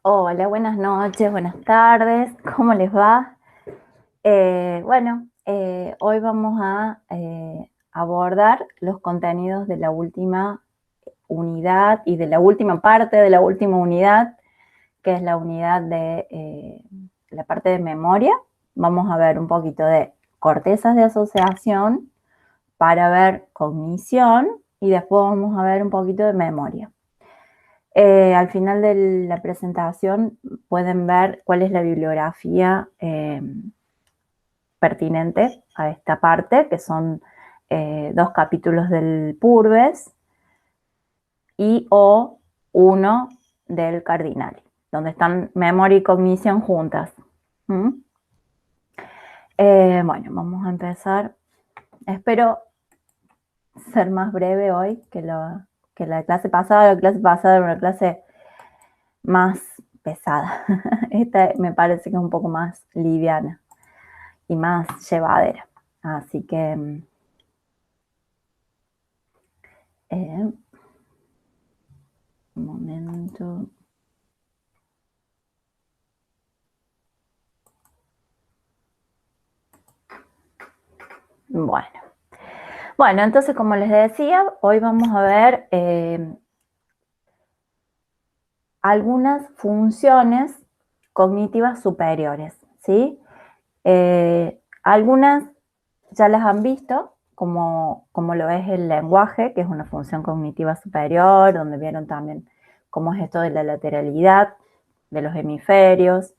Hola, buenas noches, buenas tardes, ¿cómo les va? Hoy vamos a abordar los contenidos de la última unidad y de la última parte de la última unidad, que es la unidad de la parte de memoria. Vamos a ver un poquito de cortezas de asociación para ver cognición y después vamos a ver un poquito de memoria. Al final de la presentación pueden ver cuál es la bibliografía pertinente a esta parte, que son 2 capítulos del Purves y o 1 del Cardinal, donde están memoria y cognición juntas. ¿Mm? Bueno, vamos a empezar. Espero ser más breve hoy que la clase pasada. La clase pasada era una clase más pesada. Esta me parece que es un poco más liviana y más llevadera. Así que un momento. Bueno. Bueno, entonces como les decía, hoy vamos a ver algunas funciones cognitivas superiores, ¿sí? Algunas ya las han visto, como lo es el lenguaje, que es una función cognitiva superior, donde vieron también cómo es esto de la lateralidad de los hemisferios.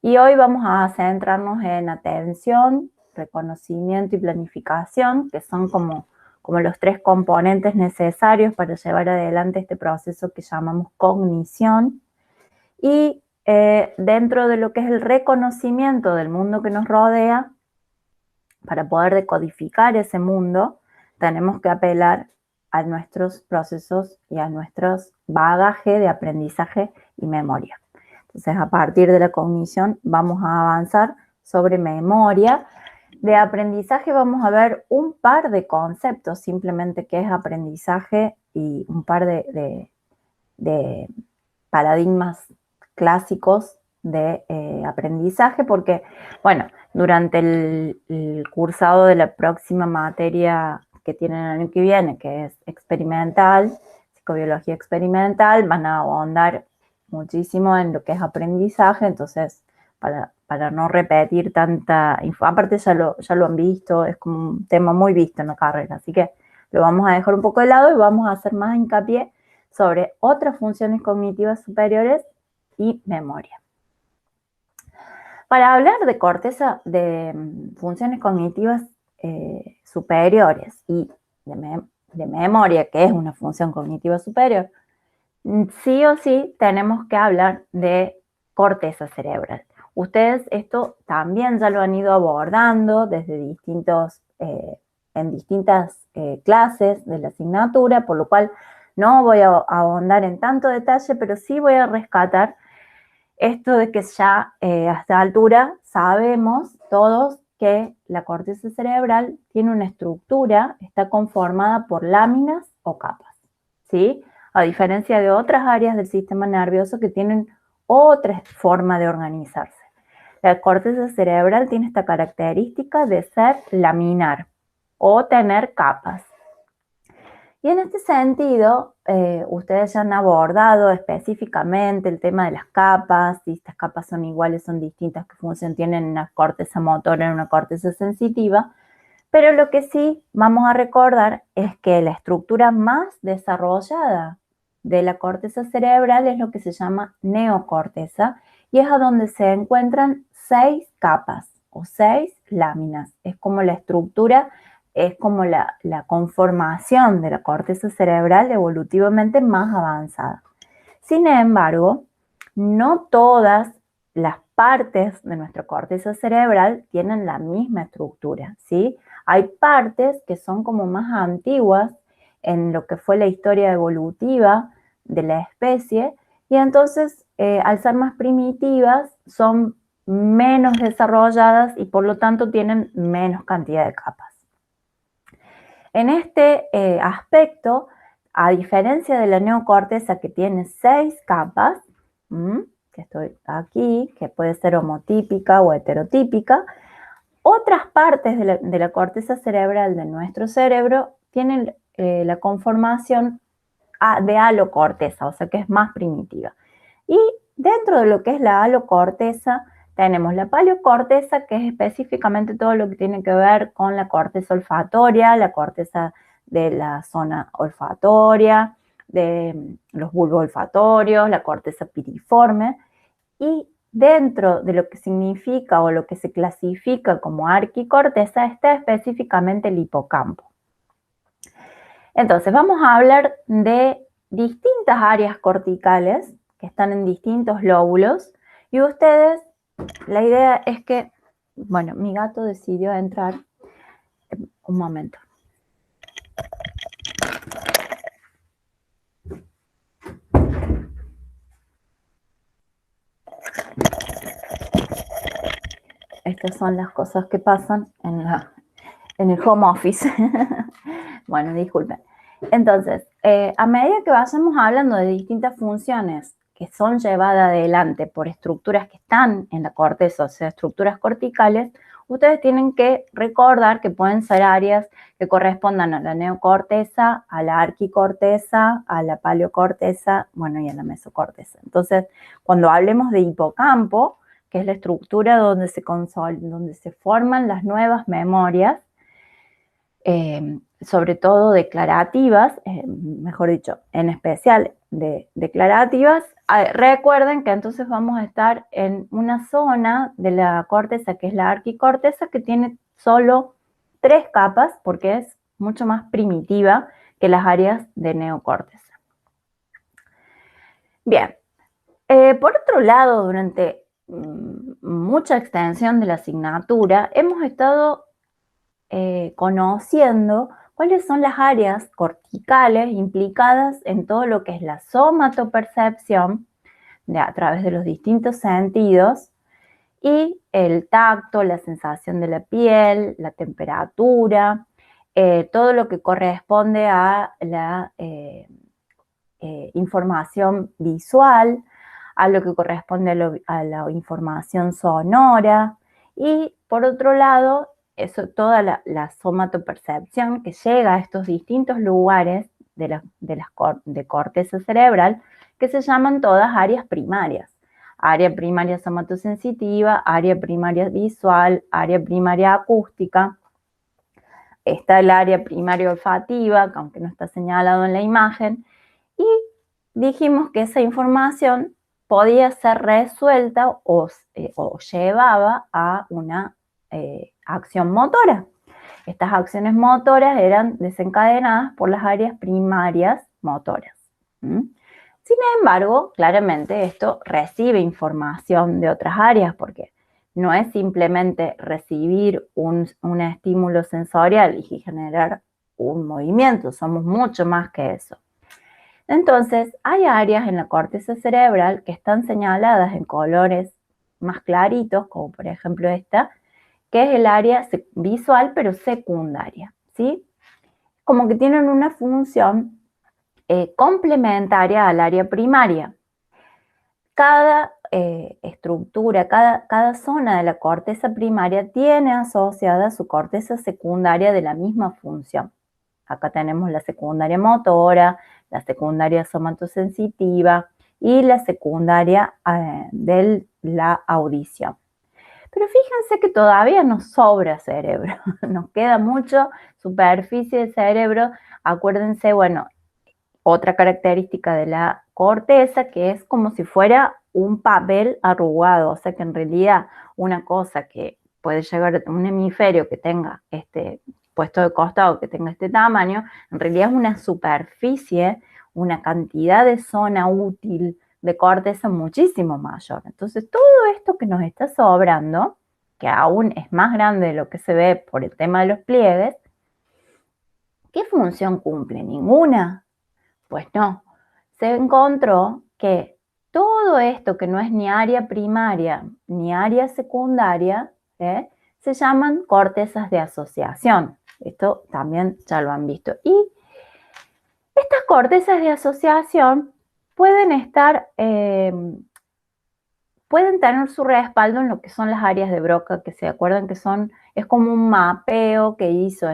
Y hoy vamos a centrarnos en atención, reconocimiento y planificación, que son como los 3 componentes necesarios para llevar adelante este proceso que llamamos cognición. Y dentro de lo que es el reconocimiento del mundo que nos rodea, para poder decodificar ese mundo, tenemos que apelar a nuestros procesos y a nuestros bagaje de aprendizaje y memoria. Entonces, a partir de la cognición vamos a avanzar sobre memoria. De aprendizaje vamos a ver un par de conceptos, simplemente que es aprendizaje y un par de paradigmas clásicos de aprendizaje, porque, bueno, durante el cursado de la próxima materia que tienen el año que viene, que es experimental, psicobiología experimental, van a ahondar muchísimo en lo que es aprendizaje, entonces para no repetir tanta info, aparte ya lo han visto, es como un tema muy visto en la carrera, así que lo vamos a dejar un poco de lado y vamos a hacer más hincapié sobre otras funciones cognitivas superiores y memoria. Para hablar de corteza, de funciones cognitivas superiores y de memoria, que es una función cognitiva superior, sí o sí tenemos que hablar de corteza cerebral. Ustedes esto también ya lo han ido abordando desde en distintas clases de la asignatura, por lo cual no voy a ahondar en tanto detalle, pero sí voy a rescatar esto de que ya a esta altura sabemos todos que la corteza cerebral tiene una estructura, está conformada por láminas o capas, ¿sí? A diferencia de otras áreas del sistema nervioso que tienen otra forma de organizarse. La corteza cerebral tiene esta característica de ser laminar o tener capas. Y en este sentido, ustedes ya han abordado específicamente el tema de las capas, si estas capas son iguales, son distintas, qué función tienen una corteza motora, en una corteza sensitiva, pero lo que sí vamos a recordar es que la estructura más desarrollada de la corteza cerebral es lo que se llama neocorteza y es a donde se encuentran 6 capas o 6 láminas. Es como la estructura, es como la conformación de la corteza cerebral evolutivamente más avanzada. Sin embargo, no todas las partes de nuestra corteza cerebral tienen la misma estructura, ¿sí? Hay partes que son como más antiguas en lo que fue la historia evolutiva de la especie y entonces al ser más primitivas son menos desarrolladas y por lo tanto tienen menos cantidad de capas. En este aspecto, a diferencia de la neocorteza que tiene 6 capas, que estoy aquí, que puede ser homotípica o heterotípica. Otras partes de la corteza cerebral de nuestro cerebro tienen la conformación de alocorteza, o sea que es más primitiva. Y dentro de lo que es la alocorteza, tenemos la paleocorteza, que es específicamente todo lo que tiene que ver con la corteza olfatoria, la corteza de la zona olfatoria, de los bulbos olfatorios, la corteza piriforme. Y dentro de lo que significa o lo que se clasifica como arquicorteza está específicamente el hipocampo. Entonces, vamos a hablar de distintas áreas corticales que están en distintos lóbulos y ustedes, la idea es que, bueno, mi gato decidió entrar. Un momento. Estas son las cosas que pasan en el home office. Bueno, disculpen. Entonces, a medida que vayamos hablando de distintas funciones que son llevadas adelante por estructuras que están en la corteza, o sea, estructuras corticales, ustedes tienen que recordar que pueden ser áreas que correspondan a la neocorteza, a la arquicorteza, a la paleocorteza, bueno, y a la mesocorteza. Entonces, cuando hablemos de hipocampo, que es la estructura donde se forman las nuevas memorias, sobre todo declarativas, mejor dicho, en especial de declarativas, recuerden que entonces vamos a estar en una zona de la corteza que es la arquicorteza, que tiene solo 3 capas porque es mucho más primitiva que las áreas de neocorteza. Bien, por otro lado, durante mucha extensión de la asignatura, hemos estado conociendo cuáles son las áreas corticales implicadas en todo lo que es la somatopercepción a través de los distintos sentidos y el tacto, la sensación de la piel, la temperatura, todo lo que corresponde a la información visual, a lo que corresponde a la información sonora y por otro lado, toda la somatopercepción que llega a estos distintos lugares de corteza cerebral que se llaman todas áreas primarias. Área primaria somatosensitiva, área primaria visual, área primaria acústica. Está el área primaria olfativa, que aunque no está señalado en la imagen, y dijimos que esa información podía ser resuelta o llevaba a una acción motora. Estas acciones motoras eran desencadenadas por las áreas primarias motoras. Sin embargo, claramente esto recibe información de otras áreas porque no es simplemente recibir un estímulo sensorial y generar un movimiento, somos mucho más que eso. Entonces, hay áreas en la corteza cerebral que están señaladas en colores más claritos, como por ejemplo esta, que es el área visual pero secundaria, ¿sí? Como que tienen una función complementaria al área primaria. Cada estructura, cada zona de la corteza primaria tiene asociada su corteza secundaria de la misma función. Acá tenemos la secundaria motora, la secundaria somatosensitiva y la secundaria de la audición. Pero fíjense que todavía nos sobra cerebro, nos queda mucho superficie de cerebro. Acuérdense, bueno, otra característica de la corteza que es como si fuera un papel arrugado, o sea que en realidad una cosa que puede llegar a un hemisferio que tenga puesto de costado, que tenga este tamaño, en realidad es una superficie, una cantidad de zona útil de corteza muchísimo mayor. Entonces todo esto que nos está sobrando, que aún es más grande de lo que se ve por el tema de los pliegues, ¿qué función cumple? ¿Ninguna? Pues no, se encontró que todo esto que no es ni área primaria ni área secundaria, se llaman cortezas de asociación. Esto también ya lo han visto. Y estas cortezas de asociación pueden estar pueden tener su respaldo en lo que son las áreas de Broca, que se acuerdan que es como un mapeo que hizo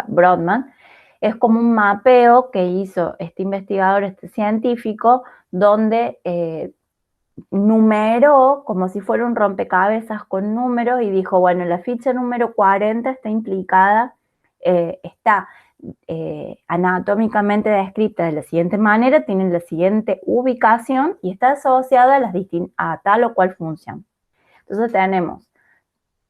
Brodmann, es como un mapeo que hizo este investigador, este científico, donde numeró como si fuera un rompecabezas con números y dijo, bueno, la ficha número 40 está implicada, está anatómicamente descrita de la siguiente manera, tiene la siguiente ubicación y está asociada a tal o cual función. Entonces tenemos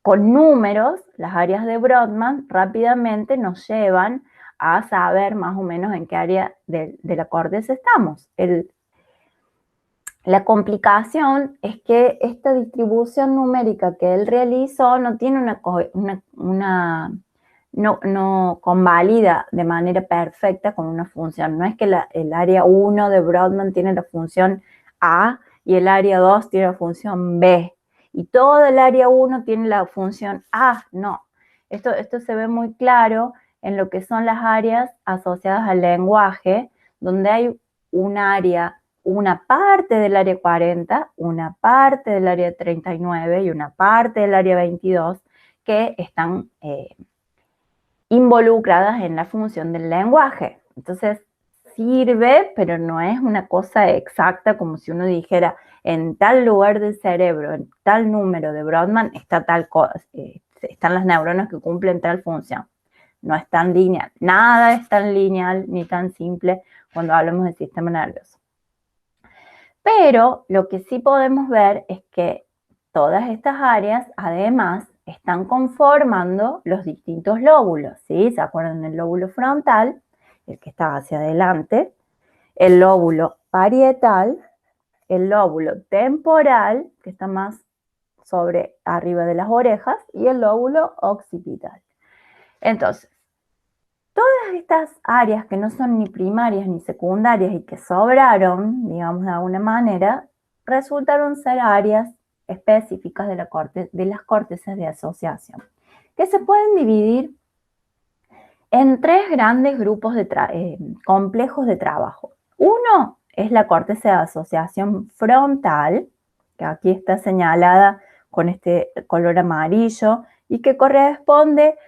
con números, las áreas de Brodmann rápidamente nos llevan a saber más o menos en qué área de la corteza estamos. La complicación es que esta distribución numérica que él realizó no tiene no convalida de manera perfecta con una función. No es que el área 1 de Brodmann tiene la función A y el área 2 tiene la función B. Y todo el área 1 tiene la función A. No. Esto se ve muy claro en lo que son las áreas asociadas al lenguaje, donde hay una parte del área 40, una parte del área 39 y una parte del área 22 que están involucradas en la función del lenguaje. Entonces, sirve, pero no es una cosa exacta como si uno dijera en tal lugar del cerebro, en tal número de Brodmann, está tal cosa, están las neuronas que cumplen tal función. No es tan lineal. Nada es tan lineal ni tan simple cuando hablamos del sistema nervioso. Pero lo que sí podemos ver es que todas estas áreas, además, están conformando los distintos lóbulos, ¿sí? ¿Se acuerdan del lóbulo frontal, el que está hacia adelante, el lóbulo parietal, el lóbulo temporal, que está más arriba de las orejas, y el lóbulo occipital. Entonces, todas estas áreas que no son ni primarias ni secundarias y que sobraron, digamos de alguna manera, resultaron ser áreas específicas de las cortezas de asociación, que se pueden dividir en tres grandes grupos complejos de trabajo. Uno es la corteza de asociación frontal, que aquí está señalada con este color amarillo y que corresponde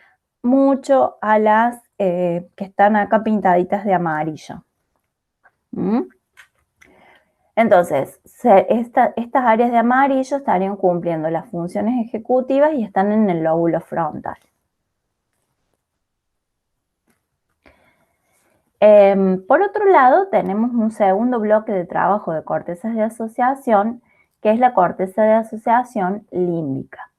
mucho a las que están acá pintaditas de amarillo. Entonces, estas áreas de amarillo estarían cumpliendo las funciones ejecutivas y están en el lóbulo frontal. Por otro lado, tenemos un segundo bloque de trabajo de cortezas de asociación, que es la corteza de asociación límbica.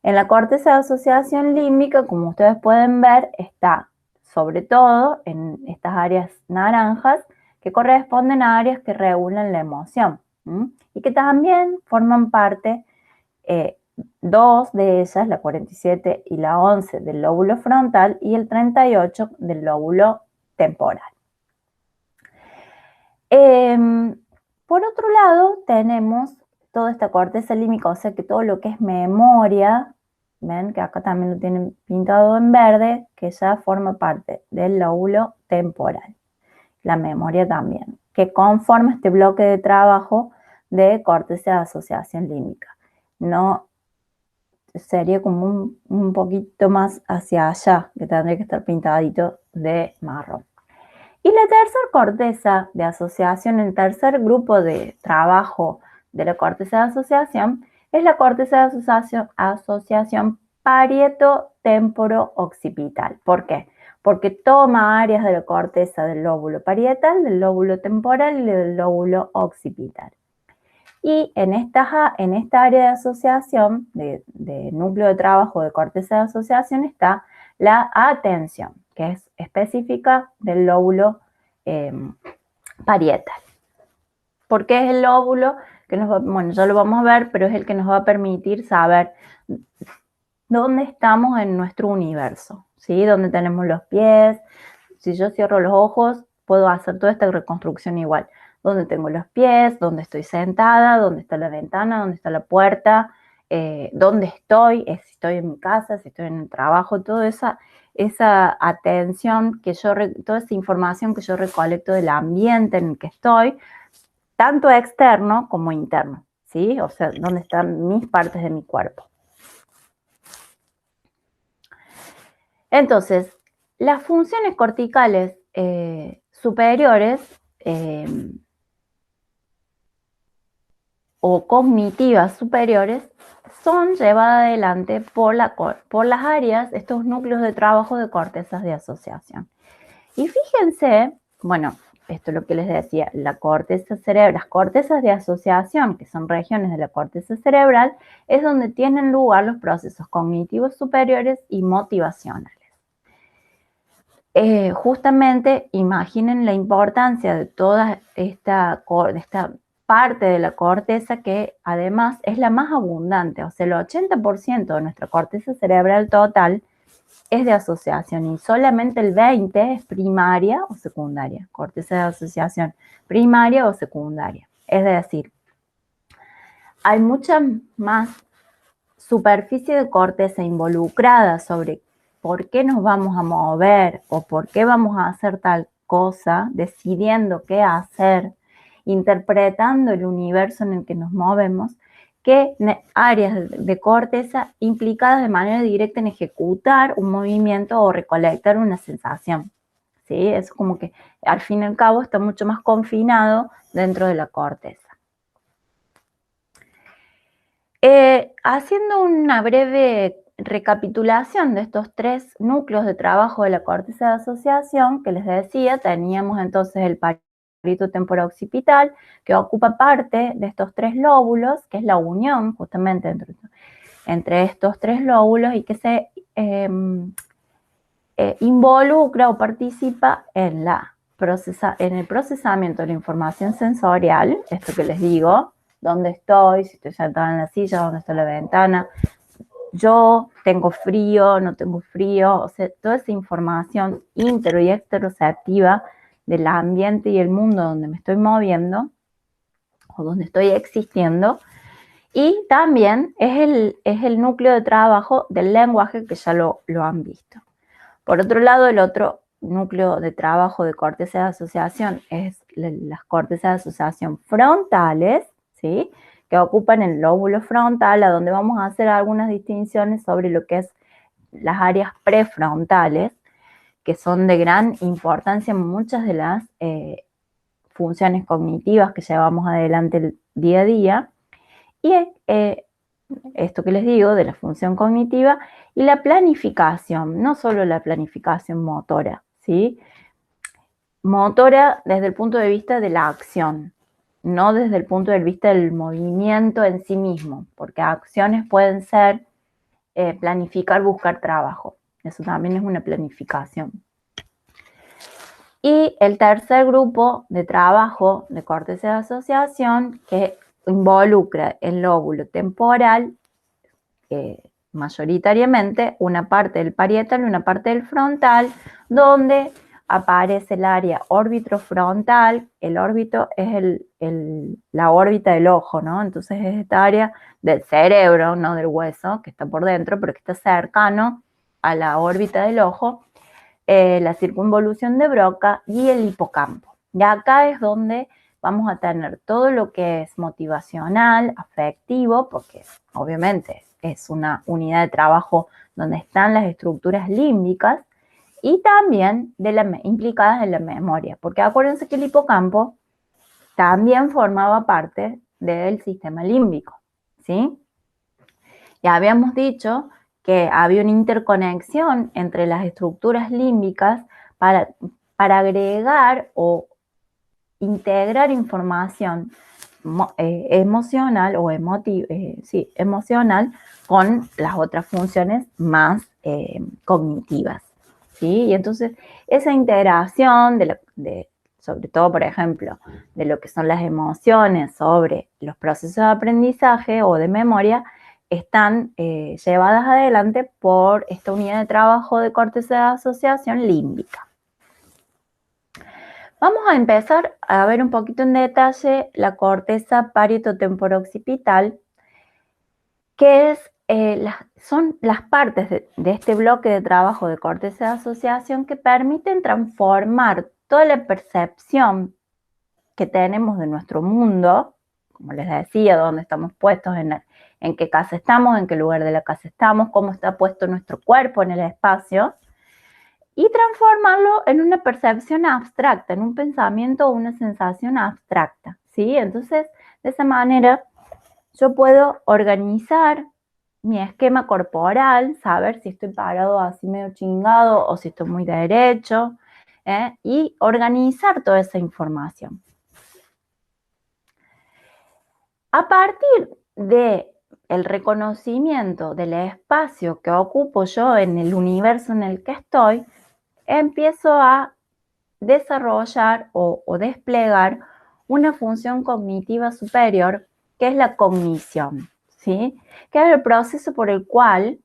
En la corteza de asociación límbica, como ustedes pueden ver, está sobre todo en estas áreas naranjas, que corresponden a áreas que regulan la emoción, y que también forman parte, dos de ellas, la 47 y la 11 del lóbulo frontal y el 38 del lóbulo temporal. Por otro lado, tenemos toda esta corteza límbica, o sea que todo lo que es memoria, ven que acá también lo tienen pintado en verde, que ya forma parte del lóbulo temporal. La memoria también, que conforma este bloque de trabajo de corteza de asociación límbica. No sería como un poquito más hacia allá, que tendría que estar pintadito de marrón. Y la tercera corteza de asociación, el tercer grupo de trabajo de la corteza de asociación, es la corteza de asociación parieto-temporo-occipital. ¿Por qué? Porque toma áreas de la corteza del lóbulo parietal, del lóbulo temporal y del lóbulo occipital. Y en esta área de asociación, de núcleo de trabajo de corteza de asociación, está la atención, que es específica del lóbulo parietal. Porque es el lóbulo que ya lo vamos a ver, pero es el que nos va a permitir saber dónde estamos en nuestro universo, ¿sí? Dónde tenemos los pies. Si yo cierro los ojos, puedo hacer toda esta reconstrucción igual. Dónde tengo los pies, dónde estoy sentada, dónde está la ventana, dónde está la puerta, dónde estoy, si estoy en mi casa, si estoy en el trabajo, toda esa atención toda esa información que yo recolecto del ambiente en el que estoy, tanto externo como interno, ¿sí? O sea, dónde están mis partes de mi cuerpo. Entonces, las funciones corticales superiores o cognitivas superiores son llevadas adelante por las áreas, estos núcleos de trabajo de cortezas de asociación. Y fíjense, bueno, esto es lo que les decía, la corteza cerebral, las cortezas de asociación, que son regiones de la corteza cerebral, es donde tienen lugar los procesos cognitivos superiores y motivacionales. Justamente imaginen la importancia de toda esta parte de la corteza que además es la más abundante, o sea, el 80% de nuestra corteza cerebral total es de asociación y solamente el 20% es primaria o secundaria, corteza de asociación primaria o secundaria. Es decir, hay mucha más superficie de corteza involucrada sobre por qué nos vamos a mover o por qué vamos a hacer tal cosa, decidiendo qué hacer, interpretando el universo en el que nos movemos, que áreas de corteza implicadas de manera directa en ejecutar un movimiento o recolectar una sensación. ¿Sí? Es como que al fin y al cabo está mucho más confinado dentro de la corteza. Haciendo una breve recapitulación de estos 3 núcleos de trabajo de la corteza de asociación, que les decía, teníamos entonces el parieto temporo-occipital, que ocupa parte de estos 3 lóbulos, que es la unión justamente entre estos 3 lóbulos y que se involucra o participa en el procesamiento de la información sensorial, esto que les digo, dónde estoy, si estoy sentada en la silla, dónde está la ventana, yo tengo frío, no tengo frío, o sea, toda esa información intero y exteroceptiva del ambiente y el mundo donde me estoy moviendo o donde estoy existiendo. Y también es el núcleo de trabajo del lenguaje, que ya lo han visto. Por otro lado, el otro núcleo de trabajo de corteza de asociación es las cortezas de asociación frontales, ¿sí? Que ocupan el lóbulo frontal, a donde vamos a hacer algunas distinciones sobre lo que es las áreas prefrontales, que son de gran importancia en muchas de las funciones cognitivas que llevamos adelante el día a día. Y esto que les digo de la función cognitiva y la planificación, no solo la planificación motora, ¿sí? Motora desde el punto de vista de la acción, no desde el punto de vista del movimiento en sí mismo, porque acciones pueden ser planificar, buscar trabajo. Eso también es una planificación. Y el tercer grupo de trabajo de corteza de asociación, que involucra el lóbulo temporal, mayoritariamente una parte del parietal y una parte del frontal, donde aparece el área órbitofrontal. El órbito es la órbita del ojo, ¿no? Entonces es esta área del cerebro, no del hueso, que está por dentro, pero que está cercano a la órbita del ojo, la circunvolución de Broca y el hipocampo. Y acá es donde vamos a tener todo lo que es motivacional, afectivo, porque obviamente es una unidad de trabajo donde están las estructuras límbicas y también implicadas en la memoria, porque acuérdense que el hipocampo también formaba parte del sistema límbico, ¿sí? Ya habíamos dicho que había una interconexión entre las estructuras límbicas para agregar o integrar información emocional o emocional con las otras funciones más cognitivas, ¿sí? Y entonces esa integración sobre todo, por ejemplo, de lo que son las emociones sobre los procesos de aprendizaje o de memoria, están llevadas adelante por esta unidad de trabajo de corteza de asociación límbica. Vamos a empezar a ver un poquito en detalle la corteza parietotemporo-occipital, que son las partes de este bloque de trabajo de corteza de asociación que permiten transformar toda la percepción que tenemos de nuestro mundo, como les decía, dónde estamos puestos, en qué casa estamos, en qué lugar de la casa estamos, cómo está puesto nuestro cuerpo en el espacio, y transformarlo en una percepción abstracta, en un pensamiento o una sensación abstracta, ¿sí? Entonces, de esa manera, yo puedo organizar mi esquema corporal, saber si estoy parado así medio chingado o si estoy muy derecho, y organizar toda esa información. A partir de el reconocimiento del espacio que ocupo yo en el universo en el que estoy, empiezo a desarrollar o desplegar una función cognitiva superior que es la cognición, ¿sí? Que es el proceso por el cual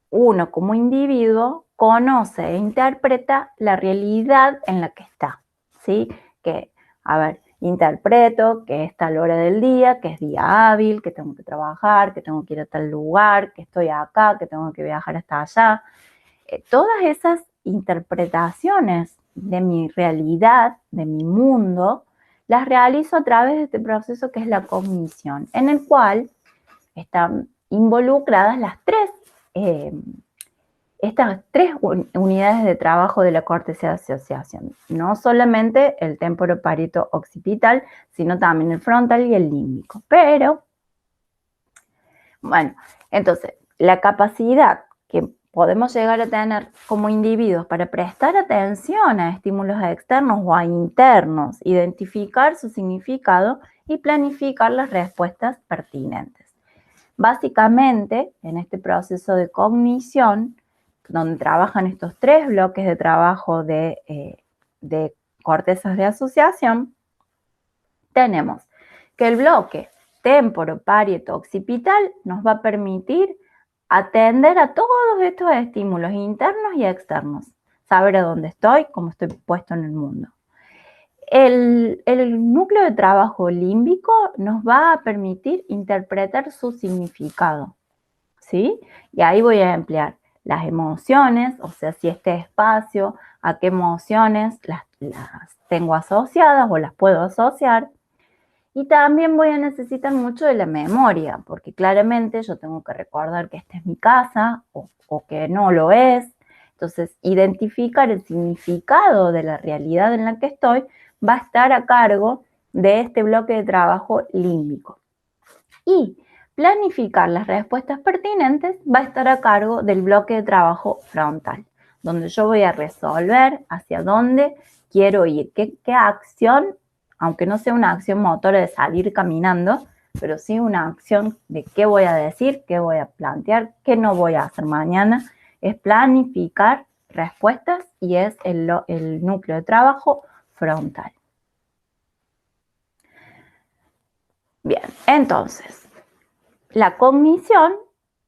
uno como individuo conoce e interpreta la realidad en la que está, ¿sí? Que, a ver, interpreto que es tal hora del día, que es día hábil, que tengo que trabajar, que tengo que ir a tal lugar, que estoy acá, que tengo que viajar hasta allá. Todas esas interpretaciones de mi realidad, de mi mundo, las realizo a través de este proceso que es la cognición, en el cual están involucradas estas tres unidades de trabajo de la corteza de asociación. No solamente el temporoparieto occipital, sino también el frontal y el límbico. Pero, bueno, entonces, la capacidad que podemos llegar a tener como individuos para prestar atención a estímulos externos o a internos, identificar su significado y planificar las respuestas pertinentes. Básicamente, en este proceso de cognición, donde trabajan estos tres bloques de trabajo de cortezas de asociación, tenemos que el bloque temporoparieto-occipital nos va a permitir atender a todos estos estímulos internos y externos, saber a dónde estoy, cómo estoy puesto en el mundo. El núcleo de trabajo límbico nos va a permitir interpretar su significado, ¿sí? Y ahí voy a emplear las emociones, o sea, si este espacio, a qué emociones las tengo asociadas o las puedo asociar. Y también voy a necesitar mucho de la memoria, porque claramente yo tengo que recordar que esta es mi casa o que no lo es. Entonces, identificar el significado de la realidad en la que estoy va a estar a cargo de este bloque de trabajo límbico. Y planificar las respuestas pertinentes va a estar a cargo del bloque de trabajo frontal, donde yo voy a resolver hacia dónde quiero ir, qué acción, aunque no sea una acción motora de salir caminando, pero sí una acción de qué voy a decir, qué voy a plantear, qué no voy a hacer mañana, es planificar respuestas y es el núcleo de trabajo frontal. Bien, entonces, la cognición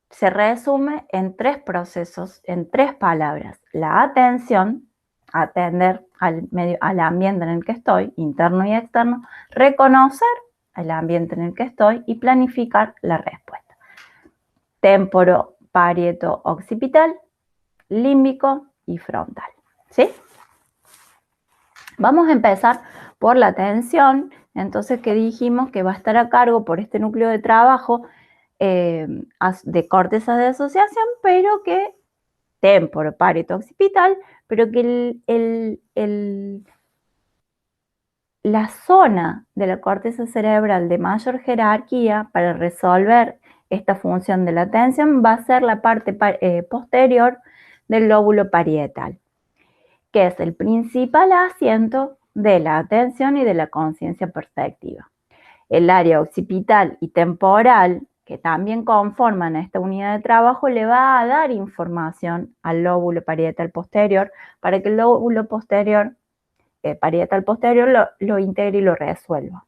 se resume en tres procesos, en tres palabras. La atención, atender al ambiente en el que estoy, interno y externo, reconocer el ambiente en el que estoy y planificar la respuesta. Temporoparieto occipital, límbico y frontal, ¿sí? Vamos a empezar por la atención, entonces que dijimos que va a estar a cargo por este núcleo de trabajo de corteza de asociación, pero que temporoparieto occipital, pero que la zona de la corteza cerebral de mayor jerarquía para resolver esta función de la atención va a ser la parte posterior del lóbulo parietal, que es el principal asiento de la atención y de la conciencia perceptiva. El área occipital y temporal, que también conforman esta unidad de trabajo, le va a dar información al lóbulo parietal posterior para que el lóbulo posterior, parietal posterior lo integre y lo resuelva.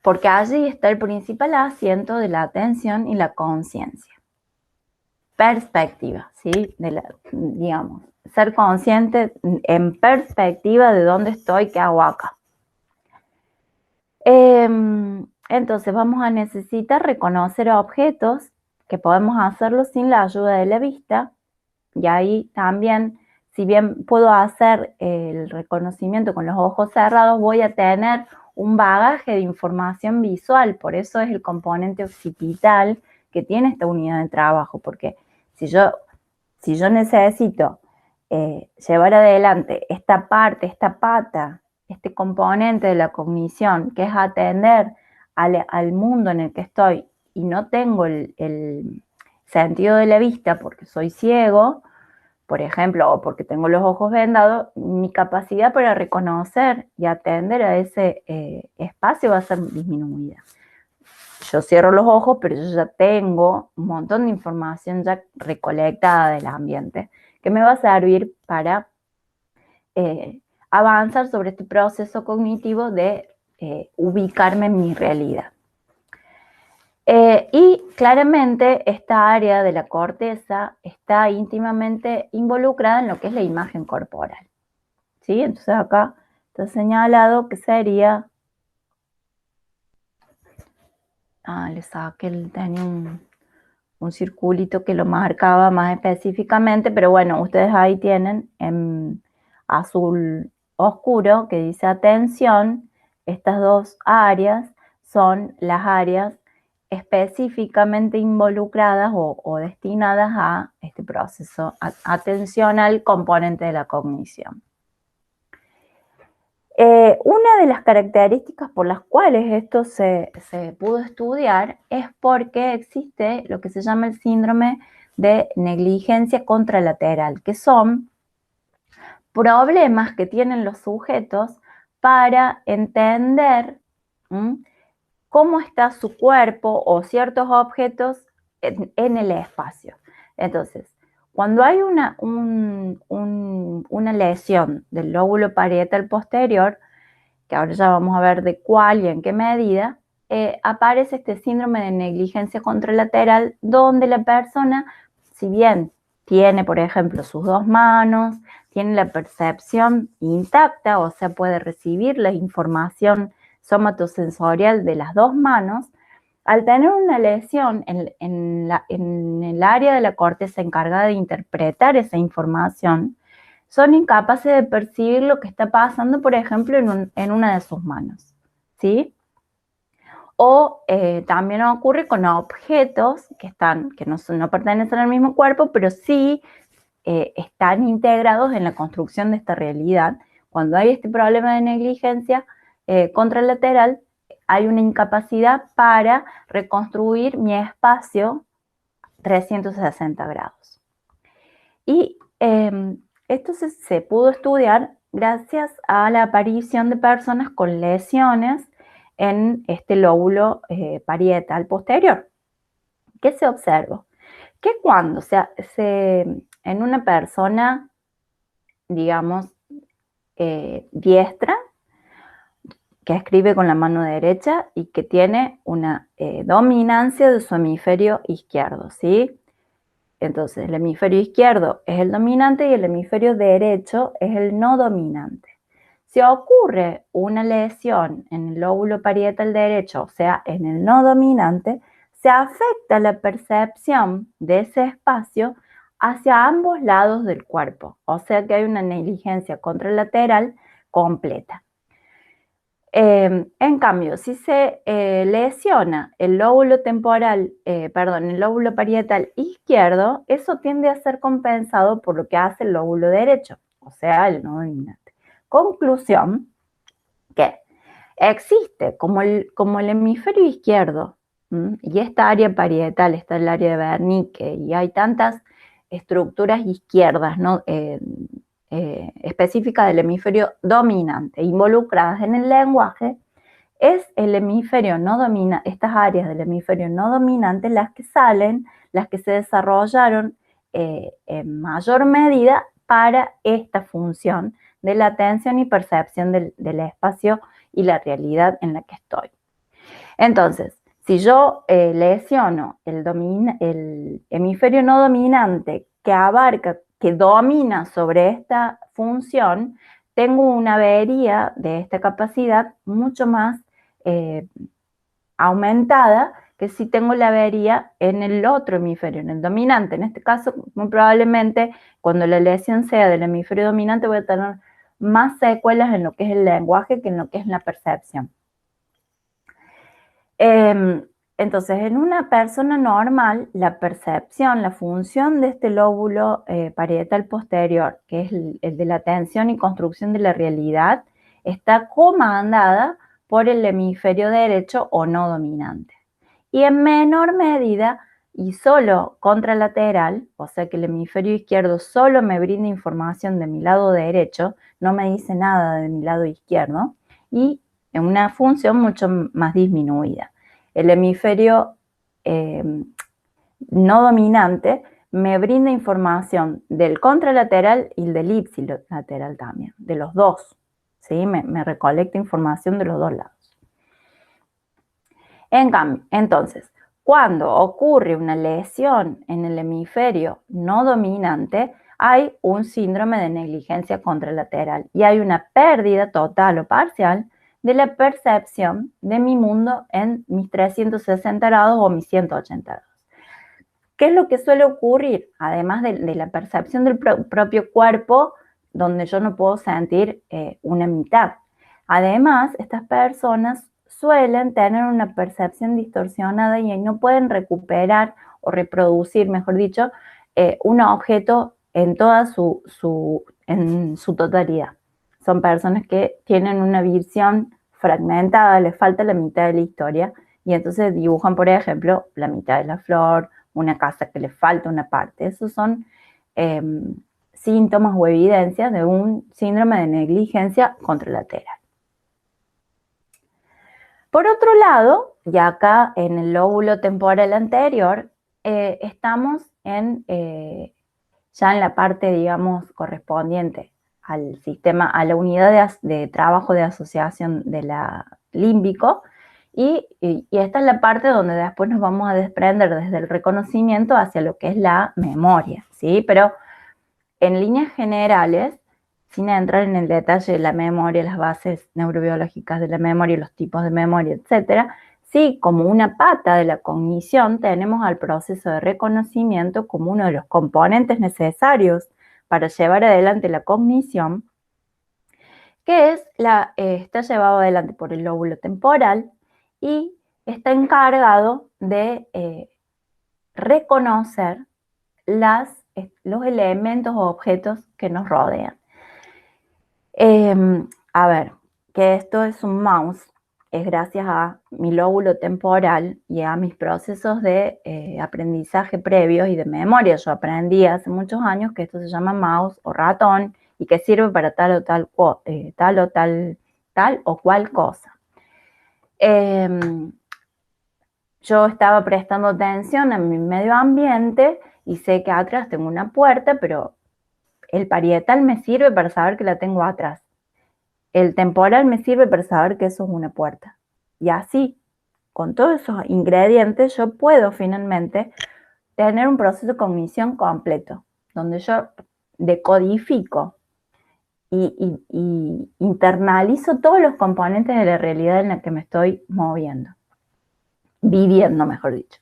Porque allí está el principal asiento de la atención y la conciencia. Perspectiva, ¿sí? Digamos, ser consciente en perspectiva de dónde estoy, qué hago acá. Entonces vamos a necesitar reconocer objetos, que podemos hacerlo sin la ayuda de la vista, y ahí también, si bien puedo hacer el reconocimiento con los ojos cerrados, voy a tener un bagaje de información visual. Por eso es el componente occipital que tiene esta unidad de trabajo, porque si yo necesito llevar adelante esta parte, esta pata, este componente de la cognición, que es atender al mundo en el que estoy, y no tengo el sentido de la vista porque soy ciego, por ejemplo, o porque tengo los ojos vendados, mi capacidad para reconocer y atender a ese espacio va a ser disminuida. Yo cierro los ojos, pero yo ya tengo un montón de información ya recolectada del ambiente que me va a servir para avanzar sobre este proceso cognitivo de ubicarme en mi realidad. Y claramente esta área de la corteza está íntimamente involucrada en lo que es la imagen corporal, ¿sí? Entonces acá está señalado que sería... le saqué, tenía un circulito que lo marcaba más específicamente, pero bueno, ustedes ahí tienen en azul oscuro que dice atención. Estas dos áreas son las áreas específicamente involucradas o destinadas a este proceso atencional componente de la cognición. Una de las características por las cuales esto se pudo estudiar es porque existe lo que se llama el síndrome de negligencia contralateral, que son problemas que tienen los sujetos para entender cómo está su cuerpo o ciertos objetos en el espacio. Entonces, cuando hay una lesión del lóbulo parietal posterior, que ahora ya vamos a ver de cuál y en qué medida, aparece este síndrome de negligencia contralateral, donde la persona, si bien tiene, por ejemplo, sus dos manos, tiene la percepción intacta, o sea, puede recibir la información somatosensorial de las dos manos, al tener una lesión en el área de la corteza encargada de interpretar esa información, son incapaces de percibir lo que está pasando, por ejemplo, en una de sus manos, ¿sí? O también ocurre con objetos que no pertenecen al mismo cuerpo, pero sí están integrados en la construcción de esta realidad. Cuando hay este problema de negligencia contralateral, hay una incapacidad para reconstruir mi espacio 360 grados. Y esto se pudo estudiar gracias a la aparición de personas con lesiones en este lóbulo parietal posterior. ¿Qué se observó? Que cuando en una persona, digamos, diestra, que escribe con la mano derecha y que tiene una dominancia de su hemisferio izquierdo, ¿sí? Entonces, el hemisferio izquierdo es el dominante y el hemisferio derecho es el no dominante. Si ocurre una lesión en el lóbulo parietal derecho, o sea, en el no dominante, se afecta la percepción de ese espacio hacia ambos lados del cuerpo, o sea que hay una negligencia contralateral completa. En cambio, si se lesiona el lóbulo el lóbulo parietal izquierdo, eso tiende a ser compensado por lo que hace el lóbulo derecho, o sea, el no dominante. Conclusión, que existe como el hemisferio izquierdo, y esta área parietal, está el área de Wernicke, y hay tantas estructuras izquierdas, ¿no? Específicas del hemisferio dominante, involucradas en el lenguaje, es el hemisferio no dominante, estas áreas del hemisferio no dominante las que se desarrollaron en mayor medida para esta función de la atención y percepción del espacio y la realidad en la que estoy. Entonces, si yo lesiono el hemisferio no dominante que domina sobre esta función, tengo una avería de esta capacidad mucho más aumentada que si tengo la avería en el otro hemisferio, en el dominante. En este caso, muy probablemente, cuando la lesión sea del hemisferio dominante, voy a tener más secuelas en lo que es el lenguaje que en lo que es la percepción. Entonces, en una persona normal, la percepción, la función de este lóbulo parietal posterior, que es el de la atención y construcción de la realidad, está comandada por el hemisferio derecho o no dominante. Y en menor medida y solo contralateral, o sea que el hemisferio izquierdo solo me brinda información de mi lado derecho, no me dice nada de mi lado izquierdo, y en una función mucho más disminuida. El hemisferio no dominante me brinda información del contralateral y del ipsilateral también, de los dos, ¿sí? Me recolecta información de los dos lados. En cambio, entonces, cuando ocurre una lesión en el hemisferio no dominante, hay un síndrome de negligencia contralateral y hay una pérdida total o parcial de la percepción de mi mundo en mis 360 grados o mis 180 grados. ¿Qué es lo que suele ocurrir? Además de la percepción del propio cuerpo, donde yo no puedo sentir una mitad. Además, estas personas suelen tener una percepción distorsionada y no pueden recuperar o reproducir, mejor dicho, un objeto en toda en su totalidad. Son personas que tienen una visión fragmentada, les falta la mitad de la historia y entonces dibujan, por ejemplo, la mitad de la flor, una casa que le falta una parte. Esos son síntomas o evidencias de un síndrome de negligencia contralateral. Por otro lado, y acá en el lóbulo temporal anterior, estamos ya en la parte, digamos, correspondiente al sistema, a la unidad de trabajo de asociación de la límbico, y esta es la parte donde después nos vamos a desprender desde el reconocimiento hacia lo que es la memoria, ¿sí? Pero en líneas generales, sin entrar en el detalle de la memoria, las bases neurobiológicas de la memoria, los tipos de memoria, etcétera, sí, como una pata de la cognición, tenemos al proceso de reconocimiento como uno de los componentes necesarios para llevar adelante la cognición, que está llevado adelante por el lóbulo temporal y está encargado de reconocer los elementos o objetos que nos rodean. A ver, que esto es un mouse, es gracias a mi lóbulo temporal y a mis procesos de aprendizaje previos y de memoria. Yo aprendí hace muchos años que esto se llama mouse o ratón y que sirve para tal o cual cosa. Yo estaba prestando atención a mi medio ambiente y sé que atrás tengo una puerta, pero el parietal me sirve para saber que la tengo atrás. El temporal me sirve para saber que eso es una puerta. Y así, con todos esos ingredientes, yo puedo finalmente tener un proceso de cognición completo, donde yo decodifico y internalizo todos los componentes de la realidad en la que me estoy moviendo, viviendo, mejor dicho.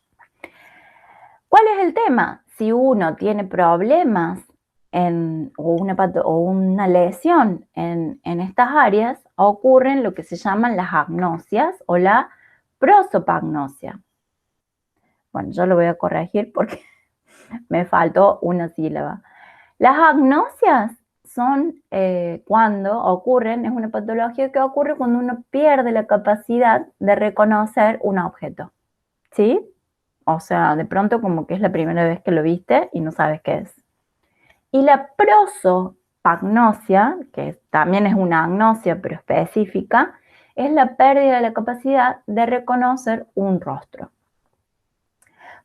¿Cuál es el tema? Si uno tiene problemas o una lesión en estas áreas, ocurren lo que se llaman las agnosias o la prosopagnosia. Bueno, yo lo voy a corregir porque me faltó una sílaba. Las agnosias son cuando ocurren, es una patología que ocurre cuando uno pierde la capacidad de reconocer un objeto, ¿sí? O sea, de pronto como que es la primera vez que lo viste y no sabes qué es. Y la prosopagnosia, que también es una agnosia pero específica, es la pérdida de la capacidad de reconocer un rostro.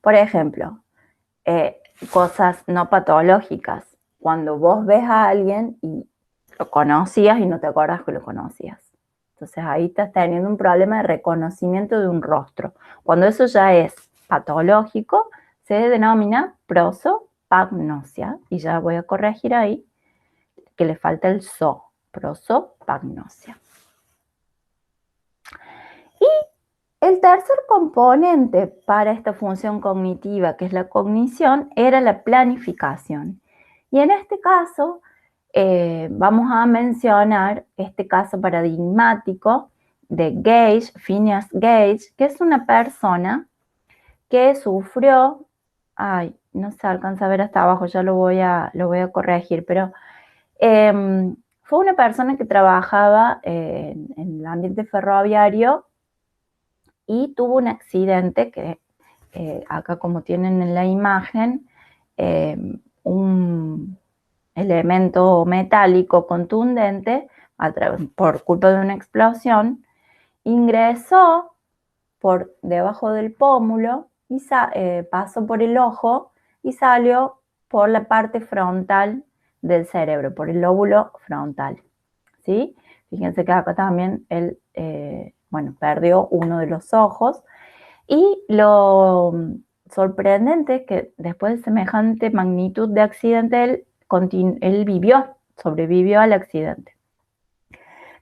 Por ejemplo, cosas no patológicas. Cuando vos ves a alguien y lo conocías y no te acuerdas que lo conocías. Entonces ahí estás teniendo un problema de reconocimiento de un rostro. Cuando eso ya es patológico, se denomina prosopagnosia. Y ya voy a corregir ahí que le falta el prosopagnosia. Y el tercer componente para esta función cognitiva, que es la cognición, era la planificación. Y en este caso, vamos a mencionar este caso paradigmático de Gage, Phineas Gage, que es una persona que sufrió, no se alcanza a ver hasta abajo, ya lo voy a corregir, pero fue una persona que trabajaba en el ambiente ferroviario y tuvo un accidente que acá, como tienen en la imagen, un elemento metálico contundente por culpa de una explosión ingresó por debajo del pómulo y pasó por el ojo y salió por la parte frontal del cerebro, por el lóbulo frontal, ¿sí? Fíjense que acá también él, perdió uno de los ojos. Y lo sorprendente es que después de semejante magnitud de accidente, él sobrevivió al accidente.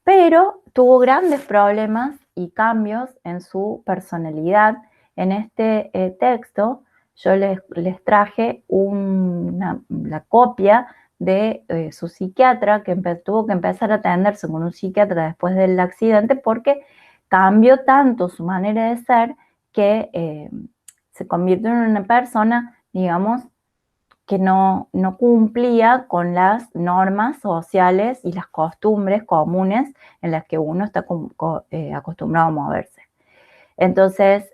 Pero tuvo grandes problemas y cambios en su personalidad. En este texto yo les traje la copia de su psiquiatra, que tuvo que empezar a atenderse con un psiquiatra después del accidente porque cambió tanto su manera de ser que se convirtió en una persona, digamos, que no cumplía con las normas sociales y las costumbres comunes en las que uno está acostumbrado a moverse. Entonces,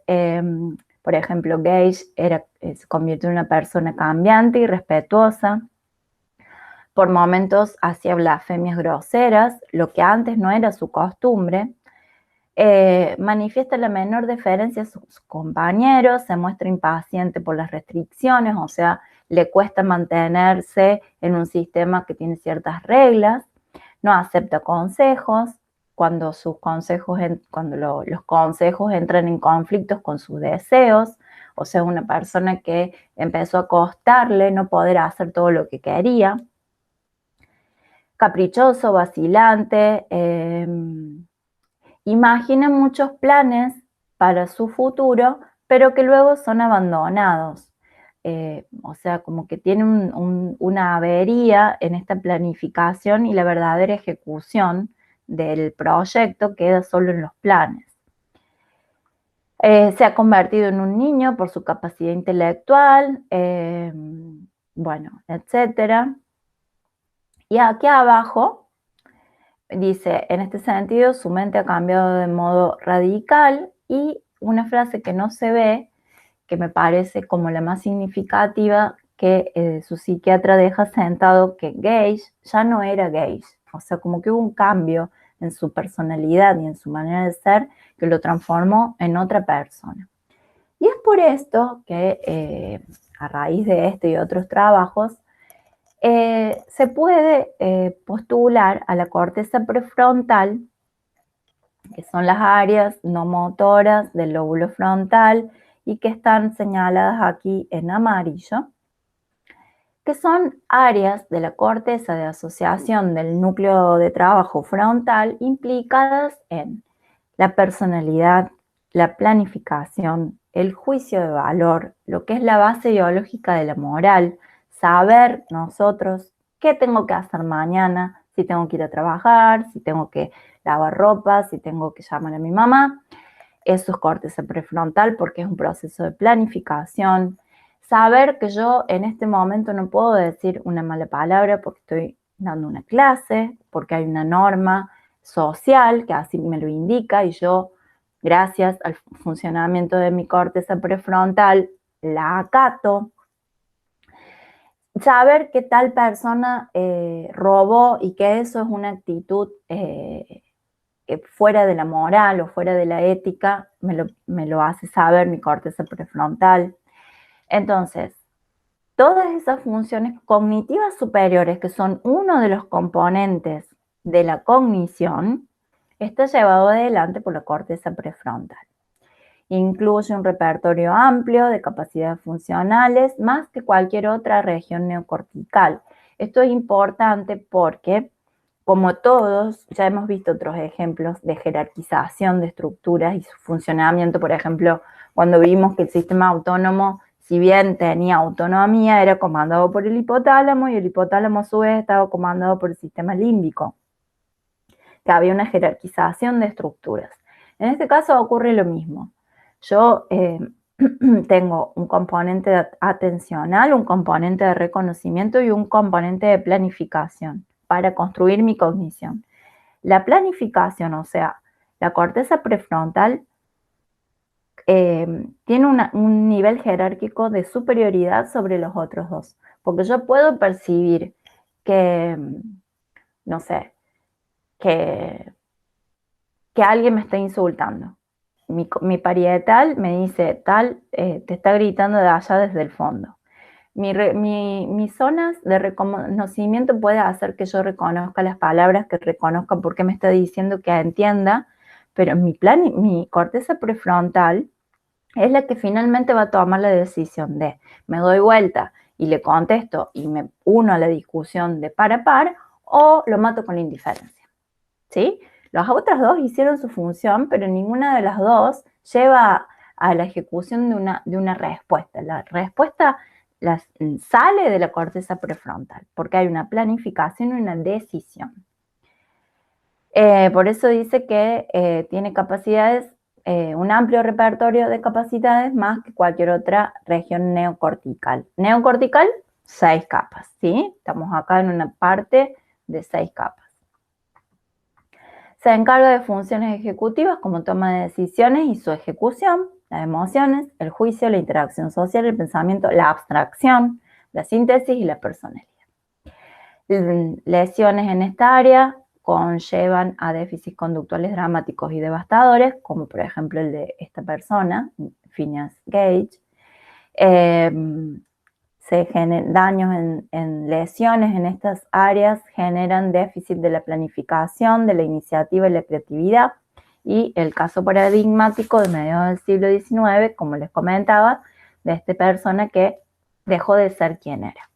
por ejemplo, Gage se convirtió en una persona cambiante y respetuosa. Por momentos hacía blasfemias groseras, lo que antes no era su costumbre. Manifiesta la menor deferencia a sus compañeros, se muestra impaciente por las restricciones, o sea, le cuesta mantenerse en un sistema que tiene ciertas reglas, no acepta consejos, cuando los consejos entran en conflictos con sus deseos, o sea, una persona que empezó a costarle no poder hacer todo lo que quería. Caprichoso, vacilante, imagina muchos planes para su futuro, pero que luego son abandonados. O sea, como que tiene una avería en esta planificación y la verdadera ejecución del proyecto queda solo en los planes. Se ha convertido en un niño por su capacidad intelectual, etcétera. Y aquí abajo dice, en este sentido, su mente ha cambiado de modo radical, y una frase que no se ve, que me parece como la más significativa, que su psiquiatra deja sentado, que Gage ya no era Gage. O sea, como que hubo un cambio en su personalidad y en su manera de ser que lo transformó en otra persona. Y es por esto que a raíz de este y otros trabajos, se puede postular a la corteza prefrontal, que son las áreas no motoras del lóbulo frontal y que están señaladas aquí en amarillo, que son áreas de la corteza de asociación del núcleo de trabajo frontal implicadas en la personalidad, la planificación, el juicio de valor, lo que es la base biológica de la moral, saber nosotros qué tengo que hacer mañana, si tengo que ir a trabajar, si tengo que lavar ropa, si tengo que llamar a mi mamá. Eso es corteza prefrontal porque es un proceso de planificación. Saber que yo en este momento no puedo decir una mala palabra porque estoy dando una clase, porque hay una norma social que así me lo indica y yo, gracias al funcionamiento de mi corteza prefrontal, la acato. Saber que tal persona robó y que eso es una actitud fuera de la moral o fuera de la ética, me lo hace saber mi corteza prefrontal. Entonces, todas esas funciones cognitivas superiores, que son uno de los componentes de la cognición, está llevado adelante por la corteza prefrontal. Incluye un repertorio amplio de capacidades funcionales, más que cualquier otra región neocortical. Esto es importante porque como todos, ya hemos visto otros ejemplos de jerarquización de estructuras y su funcionamiento. Por ejemplo, cuando vimos que el sistema autónomo, si bien tenía autonomía, era comandado por el hipotálamo, y el hipotálamo a su vez estaba comandado por el sistema límbico, que había una jerarquización de estructuras. En este caso ocurre lo mismo. Yo tengo un componente atencional, un componente de reconocimiento y un componente de planificación para construir mi cognición. La planificación, o sea, la corteza prefrontal, tiene un nivel jerárquico de superioridad sobre los otros dos, porque yo puedo percibir que, no sé, que alguien me está insultando. Mi parietal me dice, tal, te está gritando de allá desde el fondo. Mis zonas de reconocimiento puede hacer que yo reconozca las palabras, que reconozca por qué me está diciendo, que entienda, pero mi corteza prefrontal es la que finalmente va a tomar la decisión de me doy vuelta y le contesto y me uno a la discusión de par a par, o lo mato con la indiferencia, ¿sí? Las otras dos hicieron su función, pero ninguna de las dos lleva a la ejecución de una respuesta. La respuesta sale de la corteza prefrontal, porque hay una planificación y una decisión. Por eso dice que tiene capacidades, un amplio repertorio de capacidades más que cualquier otra región neocortical. Neocortical, 6 capas, ¿sí? Estamos acá en una parte de 6 capas. Se encarga de funciones ejecutivas como toma de decisiones y su ejecución, las emociones, el juicio, la interacción social, el pensamiento, la abstracción, la síntesis y la personalidad. Lesiones en esta área conllevan a déficits conductuales dramáticos y devastadores, como por ejemplo el de esta persona, Phineas Gage. Daños en lesiones en estas áreas generan déficit de la planificación, de la iniciativa y la creatividad. Y el caso paradigmático de mediados del siglo XIX, como les comentaba, de esta persona que dejó de ser quien era.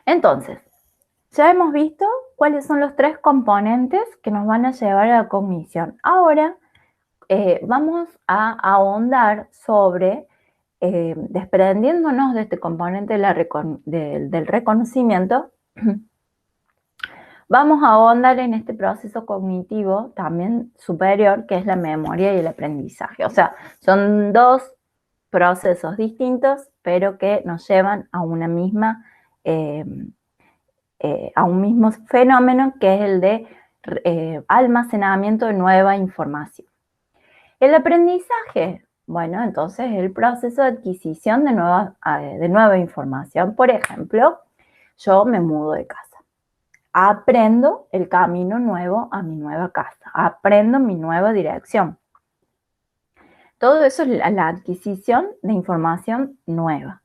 Entonces, ya hemos visto cuáles son los 3 componentes que nos van a llevar a la cognición. Ahora vamos a ahondar sobre, desprendiéndonos de este componente del reconocimiento, vamos a ahondar en este proceso cognitivo también superior, que es la memoria y el aprendizaje. O sea, son 2 procesos distintos, pero que nos llevan a una misma a un mismo fenómeno, que es el de almacenamiento de nueva información. El aprendizaje, bueno, entonces el proceso de adquisición de nueva información. Por ejemplo, yo me mudo de casa, aprendo el camino nuevo a mi nueva casa, aprendo mi nueva dirección. Todo eso es la adquisición de información nueva.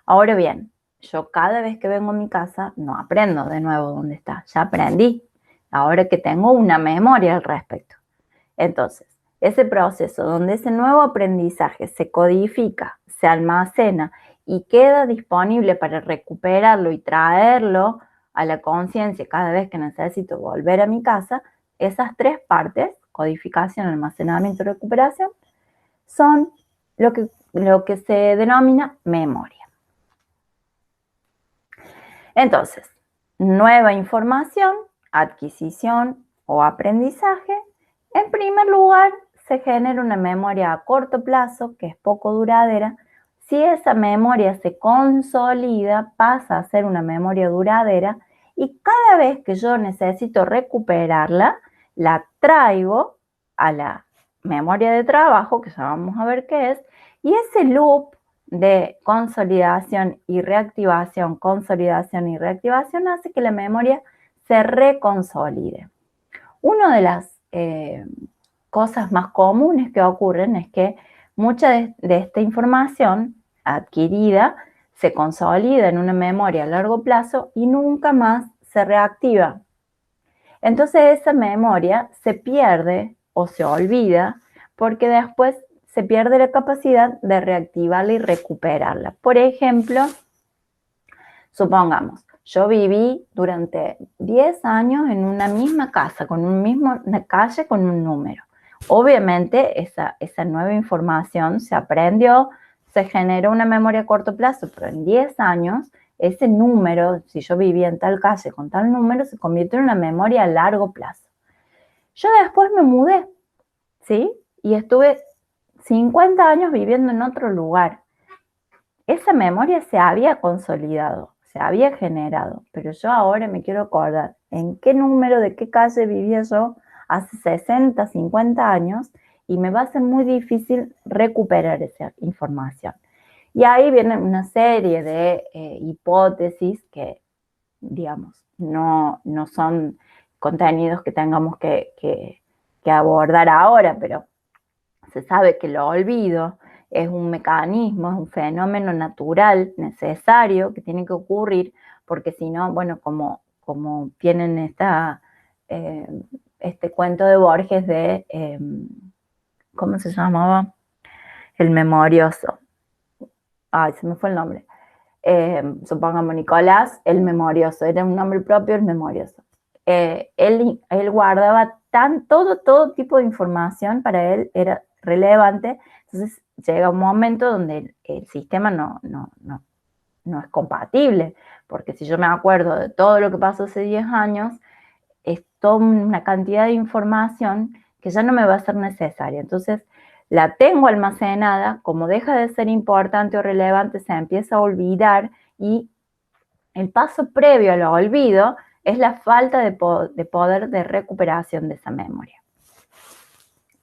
Ahora bien, yo cada vez que vengo a mi casa no aprendo de nuevo dónde está, ya aprendí, ahora que tengo una memoria al respecto. Entonces, ese proceso donde ese nuevo aprendizaje se codifica, se almacena y queda disponible para recuperarlo y traerlo a la conciencia cada vez que necesito volver a mi casa, esas 3 partes, codificación, almacenamiento y recuperación, son lo que se denomina memoria. Entonces, nueva información, adquisición o aprendizaje. En primer lugar, se genera una memoria a corto plazo, que es poco duradera. Si esa memoria se consolida, pasa a ser una memoria duradera, y cada vez que yo necesito recuperarla, la traigo a la memoria de trabajo, que ya vamos a ver qué es, y ese loop de consolidación y reactivación hace que la memoria se reconsolide. Una de las cosas más comunes que ocurren es que mucha de esta información adquirida se consolida en una memoria a largo plazo y nunca más se reactiva. Entonces esa memoria se pierde o se olvida porque después se pierde la capacidad de reactivarla y recuperarla. Por ejemplo, supongamos, yo viví durante 10 años en una misma casa, con una calle con un número. Obviamente esa nueva información se aprendió, se generó una memoria a corto plazo, pero en 10 años ese número, si yo vivía en tal calle con tal número, se convirtió en una memoria a largo plazo. Yo después me mudé, ¿sí? Y estuve 50 años viviendo en otro lugar. Esa memoria se había consolidado, se había generado, pero yo ahora me quiero acordar en qué número de qué calle vivía yo hace 60, 50 años y me va a ser muy difícil recuperar esa información. Y ahí viene una serie de hipótesis que, digamos, no son contenidos que tengamos que abordar ahora, pero se sabe que el olvido es un mecanismo, es un fenómeno natural, necesario, que tiene que ocurrir, porque si no, bueno, como tienen este cuento de Borges de, ¿cómo se llamaba? El memorioso. Ay, se me fue el nombre. Supongamos Nicolás, el memorioso, era un nombre propio, el memorioso. Él guardaba todo tipo de información, para él era relevante, entonces llega un momento donde el sistema no es compatible, porque si yo me acuerdo de todo lo que pasó hace 10 años, es toda una cantidad de información que ya no me va a ser necesaria. Entonces, la tengo almacenada, como deja de ser importante o relevante, se empieza a olvidar y el paso previo al olvido es la falta de poder de recuperación de esa memoria.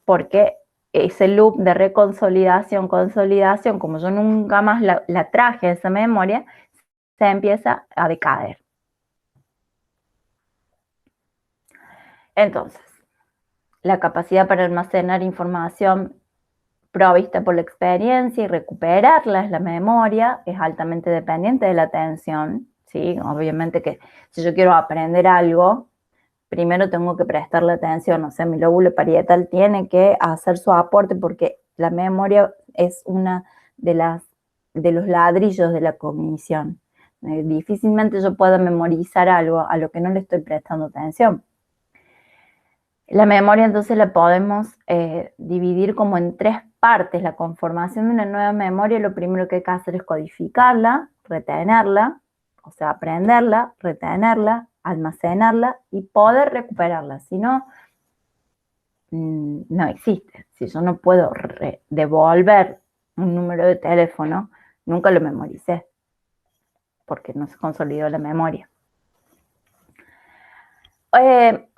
Porque ese loop de reconsolidación, consolidación, como yo nunca más la traje esa memoria, se empieza a decaer. Entonces, la capacidad para almacenar información provista por la experiencia y recuperarla, la memoria, es altamente dependiente de la atención, ¿sí? Obviamente que si yo quiero aprender algo, primero tengo que prestarle atención, o sea, mi lóbulo parietal tiene que hacer su aporte porque la memoria es una de los ladrillos de la cognición. Difícilmente yo pueda memorizar algo a lo que no le estoy prestando atención. La memoria entonces la podemos dividir como en 3 partes. La conformación de una nueva memoria, lo primero que hay que hacer es codificarla, retenerla, o sea, aprenderla, retenerla, almacenarla y poder recuperarla. Si no, no existe. Si yo no puedo devolver un número de teléfono, nunca lo memoricé, porque no se consolidó la memoria.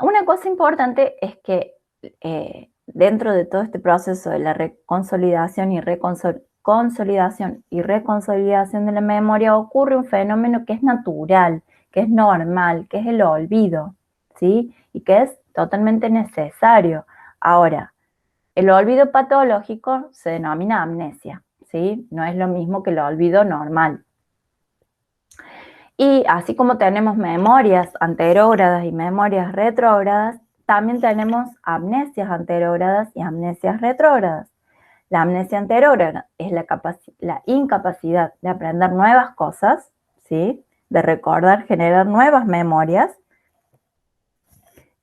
Una cosa importante es que dentro de todo este proceso de la reconsolidación y reconsolidación de la memoria ocurre un fenómeno que es natural, que es normal, que es el olvido, ¿sí? Y que es totalmente necesario. Ahora, el olvido patológico se denomina amnesia, ¿sí? No es lo mismo que el olvido normal. Y así como tenemos memorias anterógradas y memorias retrógradas, también tenemos amnesias anterógradas y amnesias retrógradas. La amnesia anterógrada es la incapacidad de aprender nuevas cosas, ¿sí? De recordar, generar nuevas memorias.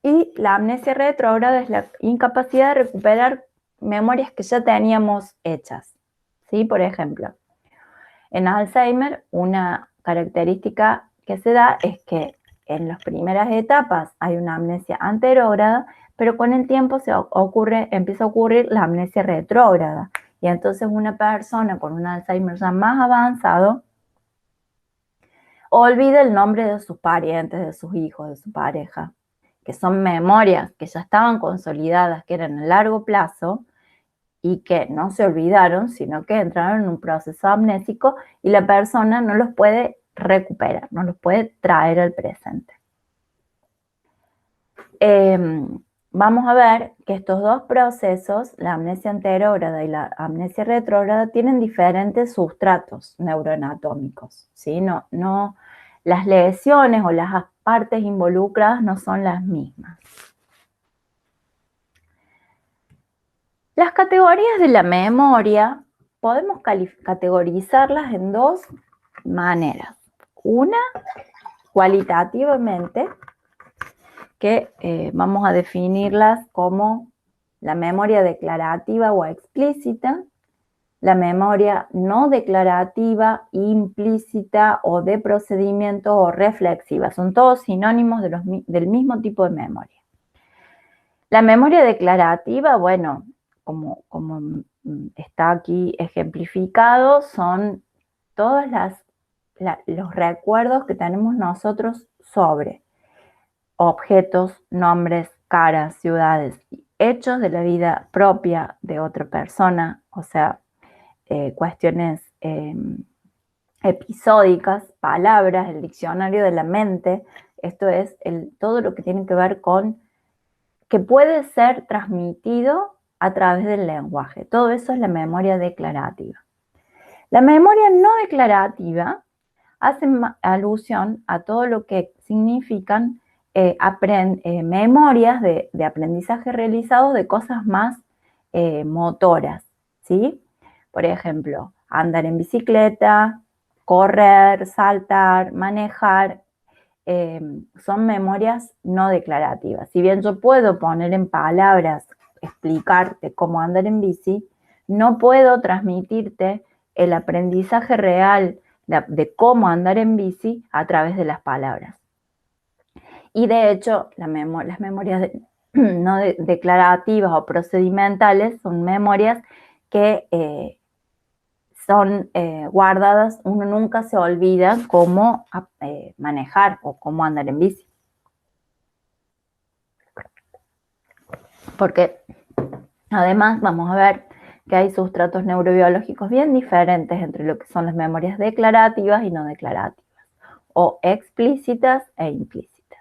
Y la amnesia retrógrada es la incapacidad de recuperar memorias que ya teníamos hechas, ¿sí? Por ejemplo, en Alzheimer, una característica que se da es que en las primeras etapas hay una amnesia anterógrada, pero con el tiempo empieza a ocurrir la amnesia retrógrada. Y entonces una persona con un Alzheimer ya más avanzado olvida el nombre de sus parientes, de sus hijos, de su pareja, que son memorias que ya estaban consolidadas, que eran a largo plazo, y que no se olvidaron, sino que entraron en un proceso amnésico y la persona no los puede recuperar, no los puede traer al presente. Vamos a ver que estos dos procesos, la amnesia anterógrada y la amnesia retrógrada, tienen diferentes sustratos neuroanatómicos, ¿sí? No, las lesiones o las partes involucradas no son las mismas. Las categorías de la memoria podemos categorizarlas en dos maneras. Una, cualitativamente, que vamos a definirlas como la memoria declarativa o explícita, la memoria no declarativa, implícita o de procedimiento o reflexiva. Son todos sinónimos del mismo tipo de memoria. La memoria declarativa, bueno, como está aquí ejemplificado, son todos los recuerdos que tenemos nosotros sobre objetos, nombres, caras, ciudades, hechos de la vida propia de otra persona, o sea, cuestiones episódicas, palabras, el diccionario de la mente. Esto es todo lo que tiene que ver con que puede ser transmitido a través del lenguaje. Todo eso es la memoria declarativa. La memoria no declarativa hace alusión a todo lo que significan memorias de aprendizaje realizados de cosas más motoras, ¿sí? Por ejemplo, andar en bicicleta, correr, saltar, manejar, son memorias no declarativas. Si bien yo puedo poner en palabras, explicarte cómo andar en bici, no puedo transmitirte el aprendizaje real de cómo andar en bici a través de las palabras. Y de hecho, las memorias no declarativas o procedimentales son memorias que son guardadas, uno nunca se olvida cómo manejar o cómo andar en bici. Porque además vamos a ver que hay sustratos neurobiológicos bien diferentes entre lo que son las memorias declarativas y no declarativas, o explícitas e implícitas.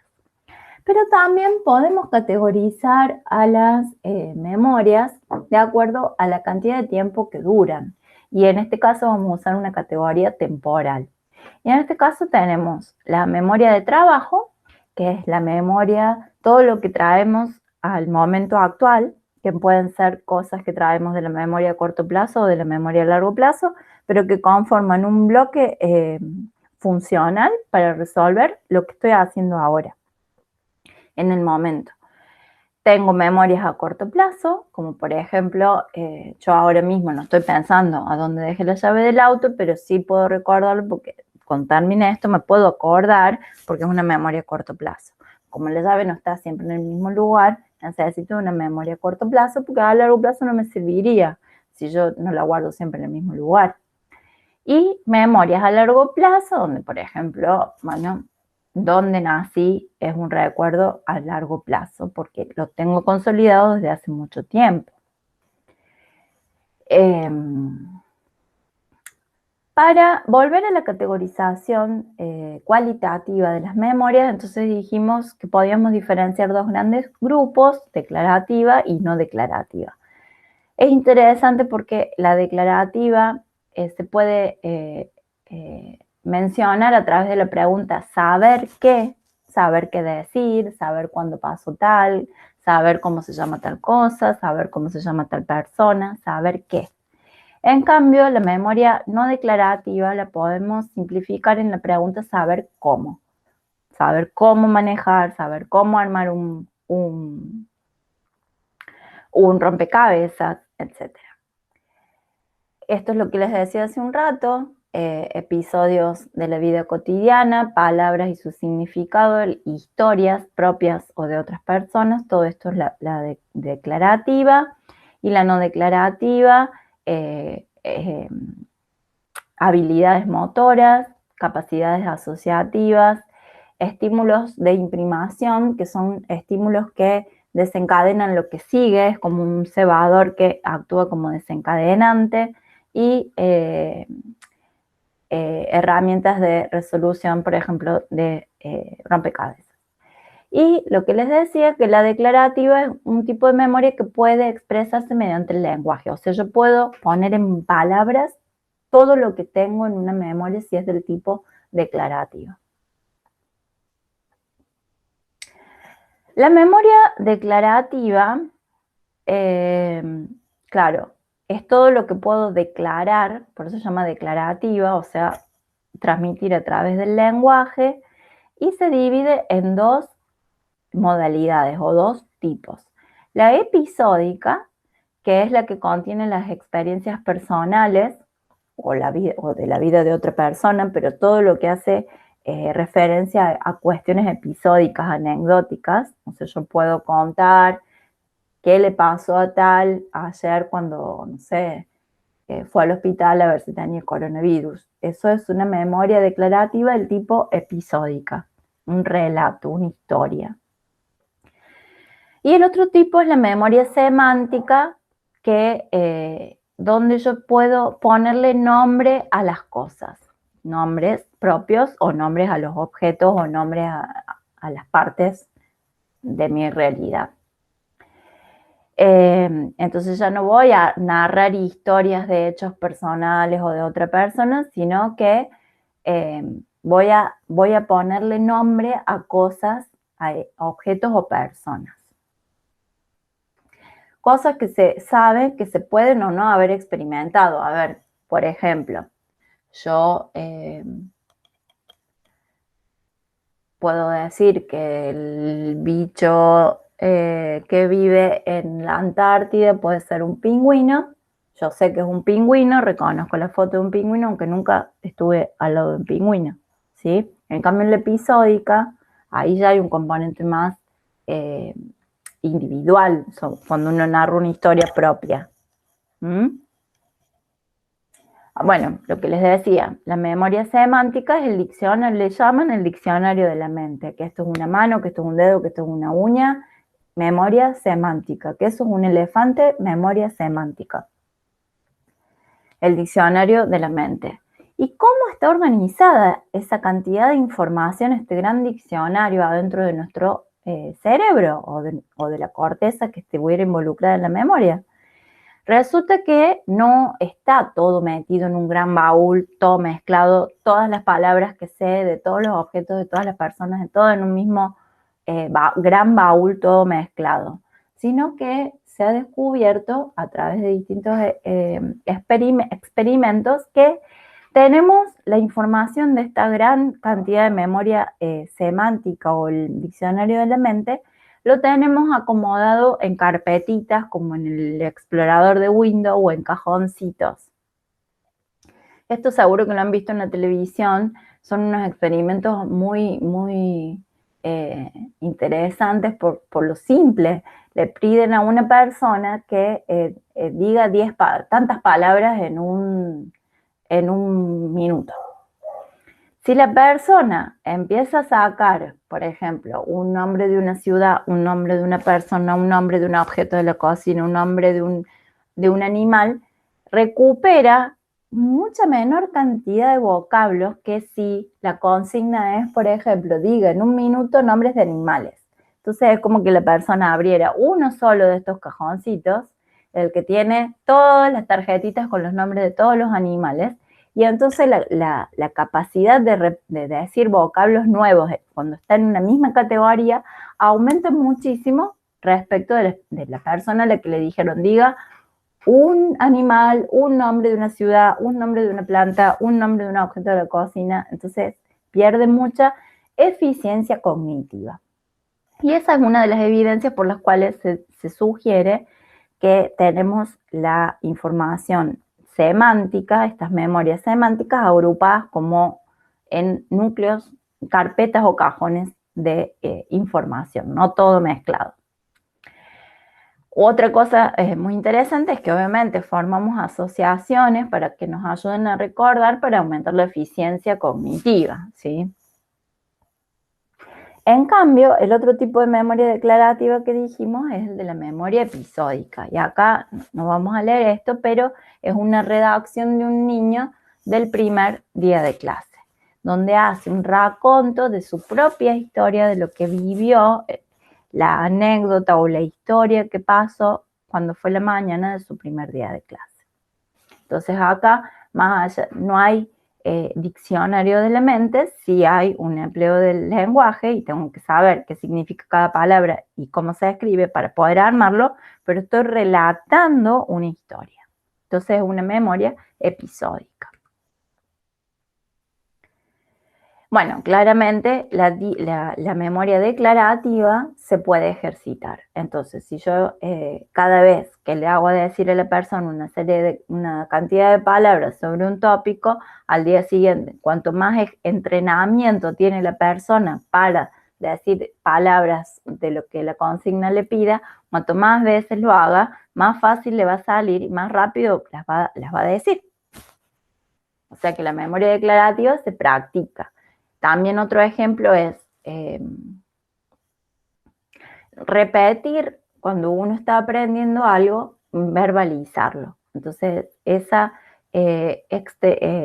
Pero también podemos categorizar a las memorias de acuerdo a la cantidad de tiempo que duran. Y en este caso vamos a usar una categoría temporal. Y en este caso tenemos la memoria de trabajo, que es la memoria, todo lo que traemos al momento actual, que pueden ser cosas que traemos de la memoria a corto plazo o de la memoria a largo plazo, pero que conforman un bloque funcional para resolver lo que estoy haciendo ahora, en el momento. Tengo memorias a corto plazo, como por ejemplo, yo ahora mismo no estoy pensando a dónde dejé la llave del auto, pero sí puedo recordarlo porque cuando termine esto me puedo acordar porque es una memoria a corto plazo. Como la llave no está siempre en el mismo lugar, necesito una memoria a corto plazo porque a largo plazo no me serviría si yo no la guardo siempre en el mismo lugar. Y memorias a largo plazo, donde por ejemplo, bueno, donde nací es un recuerdo a largo plazo porque lo tengo consolidado desde hace mucho tiempo. Para volver a la categorización cualitativa de las memorias, entonces dijimos que podíamos diferenciar dos grandes grupos, declarativa y no declarativa. Es interesante porque la declarativa se puede mencionar a través de la pregunta saber qué decir, saber cuándo pasó tal, saber cómo se llama tal cosa, saber cómo se llama tal persona, saber qué. En cambio, la memoria no declarativa la podemos simplificar en la pregunta saber cómo manejar, saber cómo armar un rompecabezas, etc. Esto es lo que les decía hace un rato, episodios de la vida cotidiana, palabras y su significado, historias propias o de otras personas, todo esto es la declarativa, y la no declarativa, habilidades motoras, capacidades asociativas, estímulos de imprimación, que son estímulos que desencadenan lo que sigue, es como un cebador que actúa como desencadenante, y herramientas de resolución, por ejemplo, de rompecabezas. Y lo que les decía, que la declarativa es un tipo de memoria que puede expresarse mediante el lenguaje. O sea, yo puedo poner en palabras todo lo que tengo en una memoria si es del tipo declarativa. La memoria declarativa claro, es todo lo que puedo declarar, por eso se llama declarativa, o sea, transmitir a través del lenguaje, y se divide en dos modalidades o dos tipos. La episódica, que es la que contiene las experiencias personales o de la vida de otra persona, pero todo lo que hace referencia a cuestiones episódicas, anecdóticas. O sea, yo puedo contar qué le pasó a tal ayer cuando, no sé, fue al hospital a ver si tenía coronavirus. Eso es una memoria declarativa del tipo episódica, un relato, una historia. Y el otro tipo es la memoria semántica, donde yo puedo ponerle nombre a las cosas, nombres propios o nombres a los objetos o nombres a las partes de mi realidad. Entonces ya no voy a narrar historias de hechos personales o de otra persona, sino que voy a ponerle nombre a cosas, a objetos o personas. Cosas que se sabe que se pueden o no haber experimentado. A ver, por ejemplo, yo puedo decir que el bicho que vive en la Antártida puede ser un pingüino. Yo sé que es un pingüino, reconozco la foto de un pingüino, aunque nunca estuve al lado de un pingüino, ¿sí? En cambio, en la episódica, ahí ya hay un componente más individual, cuando uno narra una historia propia. Bueno, lo que les decía, la memoria semántica es el diccionario, le llaman el diccionario de la mente, que esto es una mano, que esto es un dedo, que esto es una uña, memoria semántica, que eso es un elefante, memoria semántica. El diccionario de la mente. ¿Y cómo está organizada esa cantidad de información, este gran diccionario adentro de nuestro cerebro o de la corteza que estuviera involucrada en la memoria? Resulta que no está todo metido en un gran baúl, todo mezclado, todas las palabras que sé de todos los objetos, de todas las personas, de todo en un mismo gran baúl, todo mezclado, sino que se ha descubierto a través de distintos experimentos que tenemos la información de esta gran cantidad de memoria semántica o el diccionario de la mente. Lo tenemos acomodado en carpetitas como en el explorador de Windows o en cajoncitos. Esto seguro que lo han visto en la televisión, son unos experimentos muy interesantes por lo simple. Le piden a una persona que diga tantas palabras en un minuto. Si la persona empieza a sacar, por ejemplo, un nombre de una ciudad, un nombre de una persona, un nombre de un objeto de la cocina, un nombre de un animal, recupera mucha menor cantidad de vocablos que si la consigna es, por ejemplo, diga en un minuto nombres de animales. Entonces es como que la persona abriera uno solo de estos cajoncitos, el que tiene todas las tarjetitas con los nombres de todos los animales, y entonces la capacidad de decir vocablos nuevos cuando está en una misma categoría aumenta muchísimo respecto de la persona a la que le dijeron diga un animal, un nombre de una ciudad, un nombre de una planta, un nombre de un objeto de la cocina. Entonces pierde mucha eficiencia cognitiva. Y esa es una de las evidencias por las cuales se sugiere que tenemos la información semántica, estas memorias semánticas agrupadas como en núcleos, carpetas o cajones de información, no todo mezclado. Otra cosa muy interesante es que obviamente formamos asociaciones para que nos ayuden a recordar para aumentar la eficiencia cognitiva, ¿sí? En cambio, el otro tipo de memoria declarativa que dijimos es el de la memoria episódica. Y acá no vamos a leer esto, pero es una redacción de un niño del primer día de clase, donde hace un raconto de su propia historia, de lo que vivió, la anécdota o la historia que pasó cuando fue la mañana de su primer día de clase. Entonces acá más allá, no hay diccionario de la mente si hay un empleo del lenguaje y tengo que saber qué significa cada palabra y cómo se escribe para poder armarlo, pero estoy relatando una historia. Entonces es una memoria episódica. Bueno, claramente la memoria declarativa se puede ejercitar. Entonces, si yo cada vez que le hago decir a la persona una cantidad de palabras sobre un tópico, al día siguiente, cuanto más entrenamiento tiene la persona para decir palabras de lo que la consigna le pida, cuanto más veces lo haga, más fácil le va a salir y más rápido las va a decir. O sea que la memoria declarativa se practica. También otro ejemplo es repetir cuando uno está aprendiendo algo, verbalizarlo. Entonces, esa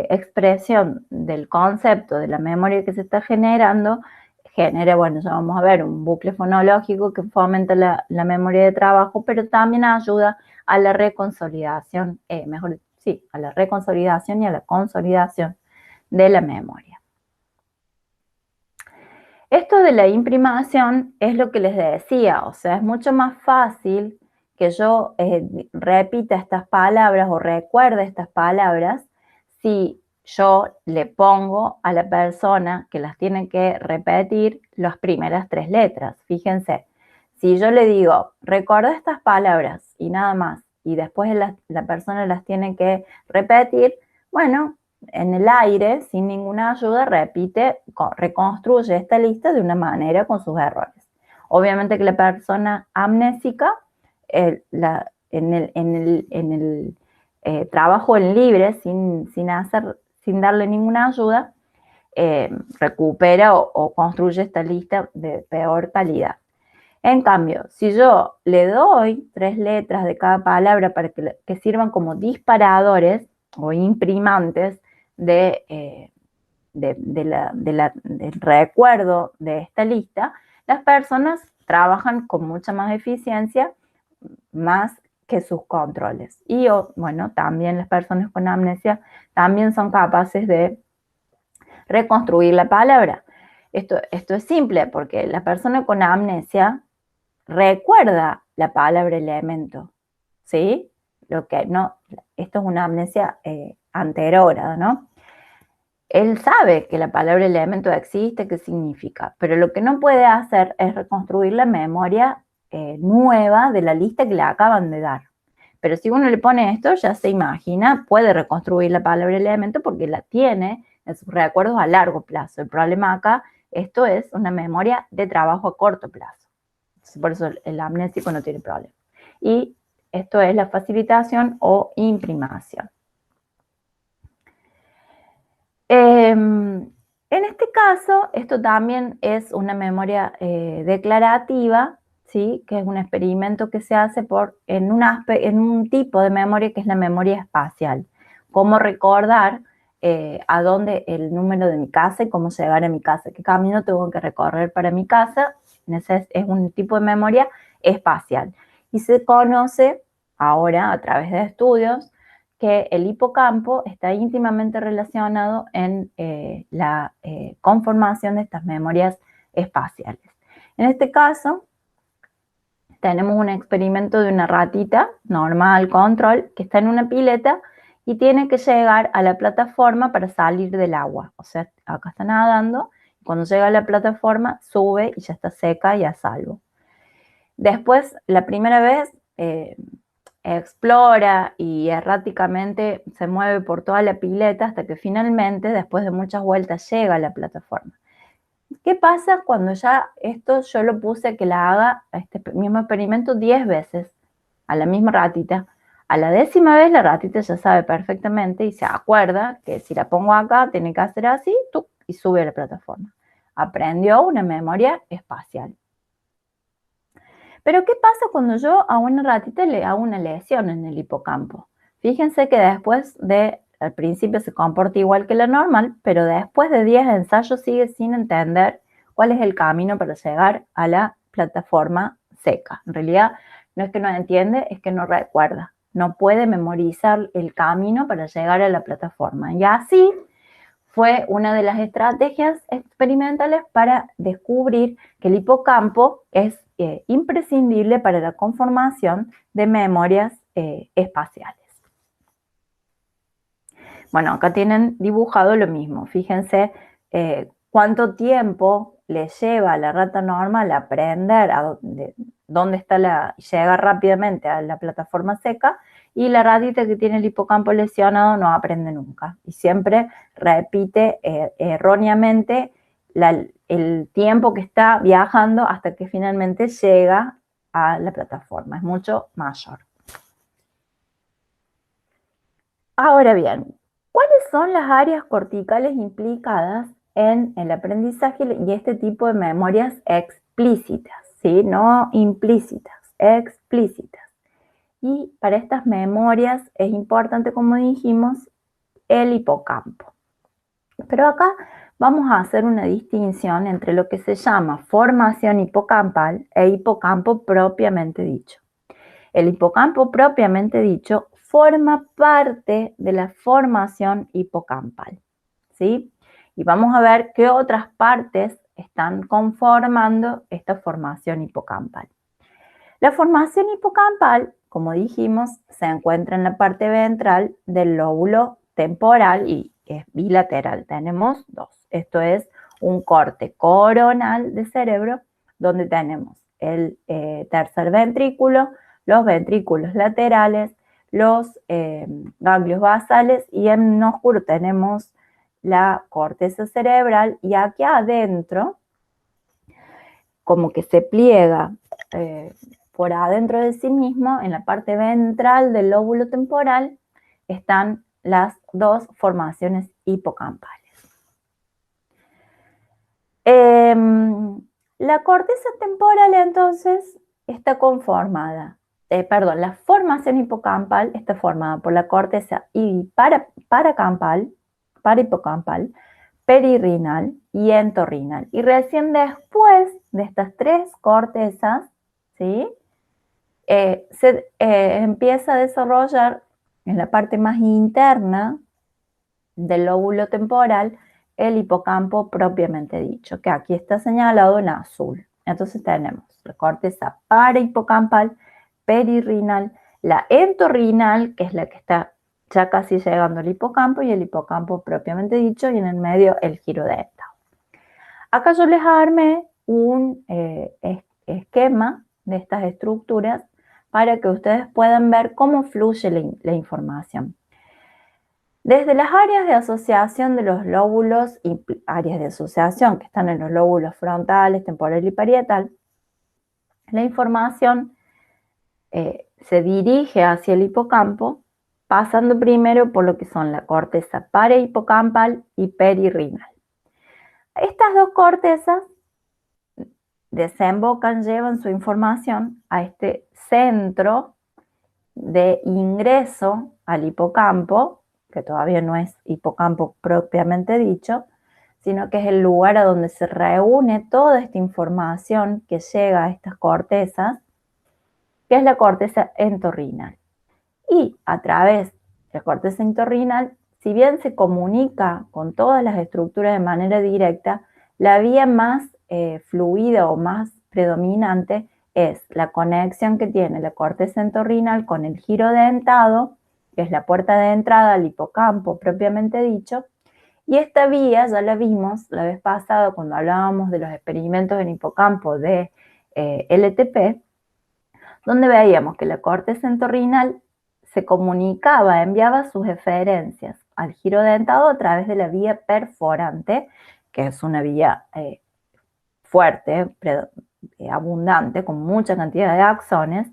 expresión del concepto de la memoria que se está generando genera, bueno, ya vamos a ver, un bucle fonológico que fomenta la memoria de trabajo, pero también ayuda a la reconsolidación, a la reconsolidación y a la consolidación de la memoria. Esto de la imprimación es lo que les decía, o sea, es mucho más fácil que yo repita estas palabras o recuerde estas palabras si yo le pongo a la persona que las tiene que repetir las primeras 3 letras. Fíjense, si yo le digo, recuerda estas palabras y nada más, y después la persona las tiene que repetir, bueno, en el aire, sin ninguna ayuda, reconstruye esta lista de una manera con sus errores. Obviamente que la persona amnésica, en el trabajo en libre, sin darle ninguna ayuda, recupera o construye esta lista de peor calidad. En cambio, si yo le doy 3 letras de cada palabra para que sirvan como disparadores o imprimantes del recuerdo de esta lista, las personas trabajan con mucha más eficiencia, más que sus controles. Y bueno, también las personas con amnesia también son capaces de reconstruir la palabra. Esto es simple porque la persona con amnesia recuerda la palabra elemento, ¿sí? Esto es una amnesia anterógrada, ¿no? Él sabe que la palabra elemento existe, qué significa, pero lo que no puede hacer es reconstruir la memoria nueva de la lista que le acaban de dar. Pero si uno le pone esto, ya se imagina, puede reconstruir la palabra elemento porque la tiene en sus recuerdos a largo plazo. El problema acá, esto es una memoria de trabajo a corto plazo. Por eso el amnésico no tiene problema. Y esto es la facilitación o imprimación. En este caso, esto también es una memoria declarativa, ¿sí? Que es un experimento que se hace en un tipo de memoria que es la memoria espacial. Cómo recordar a dónde el número de mi casa y cómo llegar a mi casa, qué camino tengo que recorrer para mi casa. Es un tipo de memoria espacial. Y se conoce ahora a través de estudios que el hipocampo está íntimamente relacionado en la conformación de estas memorias espaciales. En este caso, tenemos un experimento de una ratita normal, control, que está en una pileta y tiene que llegar a la plataforma para salir del agua. O sea, acá está nadando, y cuando llega a la plataforma sube y ya está seca y a salvo. Después, la primera vez, explora y erráticamente se mueve por toda la pileta hasta que finalmente, después de muchas vueltas, llega a la plataforma. ¿Qué pasa cuando ya esto yo lo puse que la haga, este mismo experimento 10 veces a la misma ratita? A la 10ª vez la ratita ya sabe perfectamente y se acuerda que si la pongo acá tiene que hacer así y sube a la plataforma. Aprendió una memoria espacial. Pero ¿qué pasa cuando yo a una ratita le hago una lesión en el hipocampo? Fíjense que al principio se comporta igual que la normal, pero después de 10 ensayos sigue sin entender cuál es el camino para llegar a la plataforma seca. En realidad no es que no entiende, es que no recuerda. No puede memorizar el camino para llegar a la plataforma. Y así, fue una de las estrategias experimentales para descubrir que el hipocampo es imprescindible para la conformación de memorias espaciales. Bueno, acá tienen dibujado lo mismo. Fíjense cuánto tiempo le lleva a la rata normal aprender dónde está llegar rápidamente a la plataforma seca, y la ratita que tiene el hipocampo lesionado no aprende nunca y siempre repite erróneamente el tiempo que está viajando hasta que finalmente llega a la plataforma. Es mucho mayor. Ahora bien, ¿cuáles son las áreas corticales implicadas en el aprendizaje y este tipo de memorias explícitas? ¿Sí? No implícitas, explícitas. Y para estas memorias es importante, como dijimos, el hipocampo. Pero acá vamos a hacer una distinción entre lo que se llama formación hipocampal e hipocampo propiamente dicho. El hipocampo propiamente dicho forma parte de la formación hipocampal, ¿sí? Y vamos a ver qué otras partes están conformando esta formación hipocampal. La formación hipocampal, como dijimos, se encuentra en la parte ventral del lóbulo temporal y es bilateral. Tenemos dos. Esto es un corte coronal de cerebro donde tenemos el tercer ventrículo, los ventrículos laterales, los ganglios basales y en oscuro tenemos la corteza cerebral, y aquí adentro como que se pliega por adentro de sí mismo, en la parte ventral del lóbulo temporal, están las dos formaciones hipocampales. La corteza temporal entonces está conformada, la formación hipocampal está formada por la corteza parahipocampal, perirrinal y entorrinal. Y recién después de estas tres cortezas, ¿sí? Se empieza a desarrollar en la parte más interna del lóbulo temporal el hipocampo propiamente dicho, que aquí está señalado en azul. Entonces tenemos la corteza parahipocampal, perirrinal, la entorrinal, que es la que está ya casi llegando al hipocampo, y el hipocampo propiamente dicho, y en el medio el giro dentado. Acá yo les armé un esquema de estas estructuras para que ustedes puedan ver cómo fluye la información. Desde las áreas de asociación de los lóbulos, áreas de asociación que están en los lóbulos frontales, temporal y parietal, la información se dirige hacia el hipocampo, pasando primero por lo que son la corteza parahipocampal y perirrinal. Estas dos cortezas desembocan, llevan su información a este centro de ingreso al hipocampo, que todavía no es hipocampo propiamente dicho, sino que es el lugar a donde se reúne toda esta información que llega a estas cortezas, que es la corteza entorrinal. Y a través de la corteza entorrinal, si bien se comunica con todas las estructuras de manera directa, la vía más fluida o más predominante es la conexión que tiene la corteza entorrinal con el giro dentado, que es la puerta de entrada al hipocampo propiamente dicho. Y esta vía ya la vimos la vez pasada cuando hablábamos de los experimentos en hipocampo de LTP, donde veíamos que la corteza entorrinal se comunicaba, enviaba sus referencias al giro dentado a través de la vía perforante, que es una vía fuerte, abundante, con mucha cantidad de axones.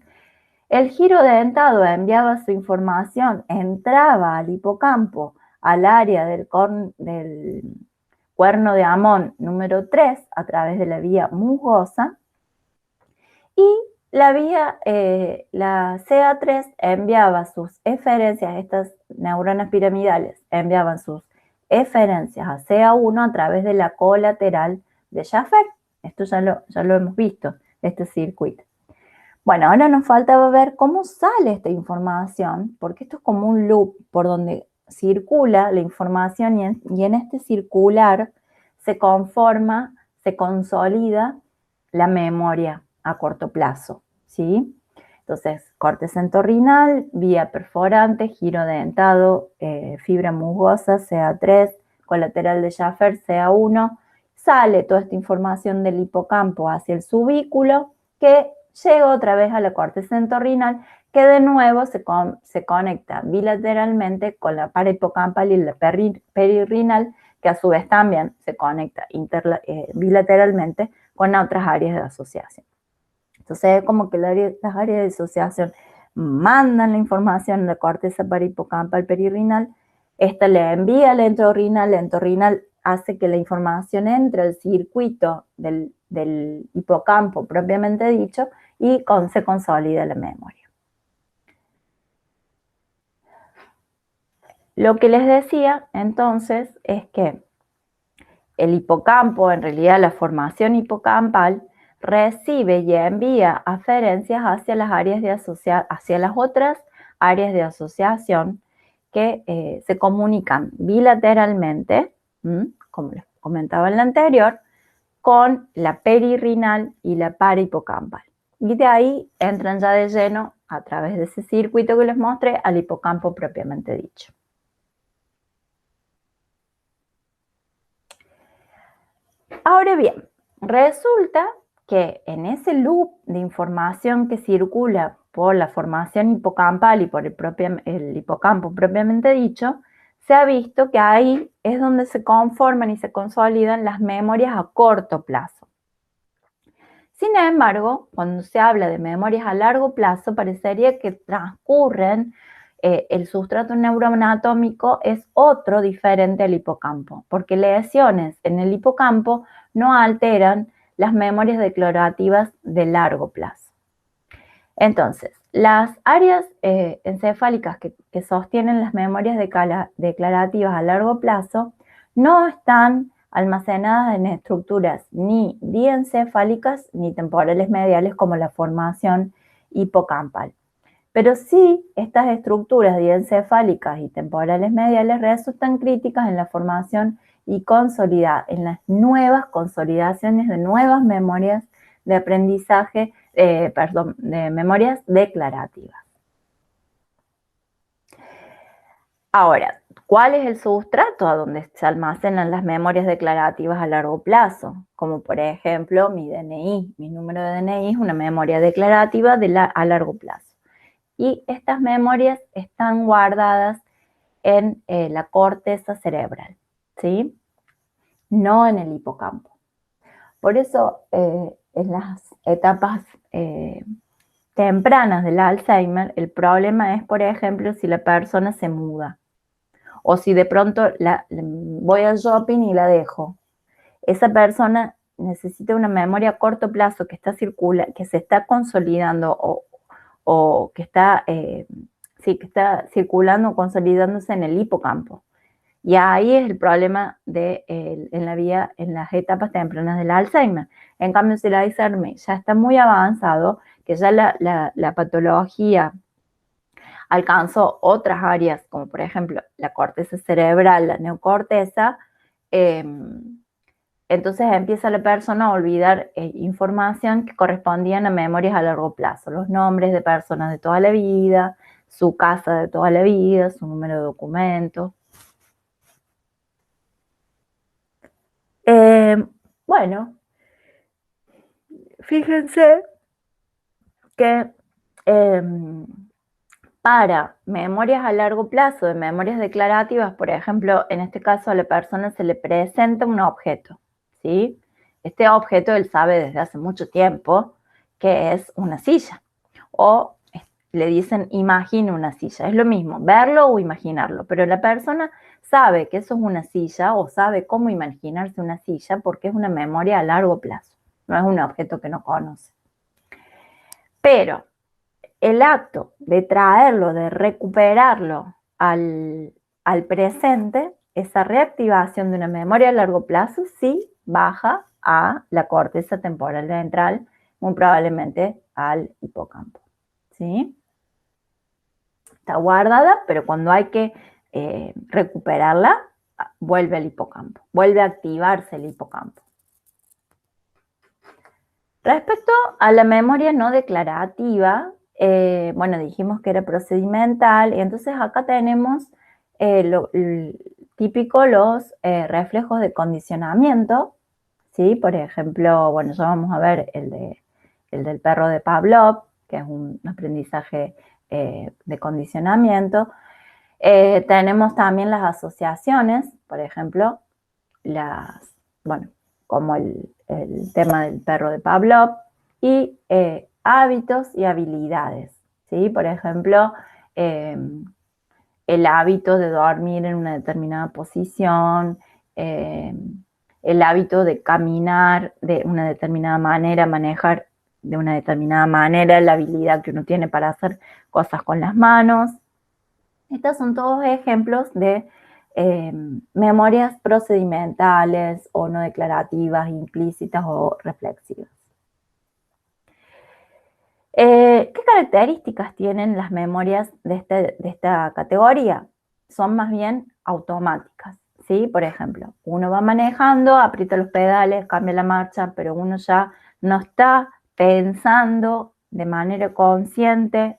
El giro dentado enviaba su información, entraba al hipocampo, al área del cuerno de Amón número 3 a través de la vía musgosa, y la CA3 enviaba sus eferencias, estas neuronas piramidales enviaban sus eferencias a CA1 a través de la colateral de Schaffer. Esto ya lo hemos visto, este circuito. Bueno, ahora nos faltaba ver cómo sale esta información, porque esto es como un loop por donde circula la información y en este circular se consolida la memoria a corto plazo, ¿sí? Entonces, corteza entorrinal, vía perforante, giro dentado, fibra musgosa, CA3, colateral de Schaffer, CA1, sale toda esta información del hipocampo hacia el subículo, que llega otra vez a la corteza entorrinal, que de nuevo se conecta bilateralmente con la pared hipocampal y la perirrinal, que a su vez también se conecta bilateralmente con otras áreas de asociación. Entonces es como que las áreas de asociación mandan la información a la corteza hipocampal perirrinal, esta le envía al entorrinal hace que la información entre al circuito del hipocampo propiamente dicho y se consolida la memoria. Lo que les decía entonces es que el hipocampo, en realidad la formación hipocampal, recibe y envía aferencias hacia las otras áreas de asociación que se comunican bilateralmente, como les comentaba en la anterior, con la perirrinal y la parahipocampal. Y de ahí entran ya de lleno, a través de ese circuito que les mostré, al hipocampo propiamente dicho. Ahora bien, resulta que en ese loop de información que circula por la formación hipocampal y por el hipocampo propiamente dicho, se ha visto que ahí es donde se conforman y se consolidan las memorias a corto plazo. Sin embargo, cuando se habla de memorias a largo plazo, parecería que transcurren, el sustrato neuroanatómico es otro diferente al hipocampo, porque lesiones en el hipocampo no alteran las memorias declarativas de largo plazo. Entonces, las áreas encefálicas que sostienen las memorias declarativas a largo plazo no están almacenadas en estructuras ni diencefálicas ni temporales mediales como la formación hipocampal. Pero sí, estas estructuras diencefálicas y temporales mediales resultan críticas en la formación y en las nuevas consolidaciones de nuevas memorias de aprendizaje, de memorias declarativas. Ahora, ¿cuál es el sustrato a donde se almacenan las memorias declarativas a largo plazo? Como por ejemplo mi DNI, mi número de DNI es una memoria declarativa a largo plazo. Y estas memorias están guardadas en la corteza cerebral, ¿sí? No en el hipocampo. Por eso, en las etapas tempranas del Alzheimer, el problema es, por ejemplo, si la persona se muda o si de pronto voy al shopping y la dejo. Esa persona necesita una memoria a corto plazo que se está consolidando o que está, que está circulando o consolidándose en el hipocampo. Y ahí es el problema en las etapas tempranas del Alzheimer. En cambio, si el Alzheimer ya está muy avanzado, que ya la patología alcanzó otras áreas, como por ejemplo la corteza cerebral, la neocorteza, entonces empieza la persona a olvidar información que correspondían a memorias a largo plazo, los nombres de personas de toda la vida, su casa de toda la vida, su número de documento. Bueno, fíjense que para memorias a largo plazo, de memorias declarativas, por ejemplo, en este caso a la persona se le presenta un objeto, ¿sí? Este objeto él sabe desde hace mucho tiempo que es una silla, o le dicen imagina una silla, es lo mismo, verlo o imaginarlo, pero la persona sabe que eso es una silla o sabe cómo imaginarse una silla porque es una memoria a largo plazo, no es un objeto que no conoce. Pero el acto de traerlo, de recuperarlo al presente, esa reactivación de una memoria a largo plazo sí baja a la corteza temporal ventral, muy probablemente al hipocampo, ¿sí? Está guardada, pero cuando hay que recuperarla, vuelve al hipocampo, vuelve a activarse el hipocampo. Respecto a la memoria no declarativa, bueno, dijimos que era procedimental, y entonces acá tenemos típico los reflejos de condicionamiento, ¿sí? Por ejemplo, bueno, ya vamos a ver el del perro de Pavlov, que es un aprendizaje de condicionamiento. Tenemos también las asociaciones, por ejemplo, como el tema del perro de Pavlov, y hábitos y habilidades, ¿sí? Por ejemplo, el hábito de dormir en una determinada posición, el hábito de caminar de una determinada manera, manejar de una determinada manera, la habilidad que uno tiene para hacer cosas con las manos. Estos son todos ejemplos de memorias procedimentales o no declarativas, implícitas o reflexivas. ¿Qué características tienen las memorias de esta categoría? Son más bien automáticas, ¿sí? Por ejemplo, uno va manejando, aprieta los pedales, cambia la marcha, pero uno ya no está pensando de manera consciente,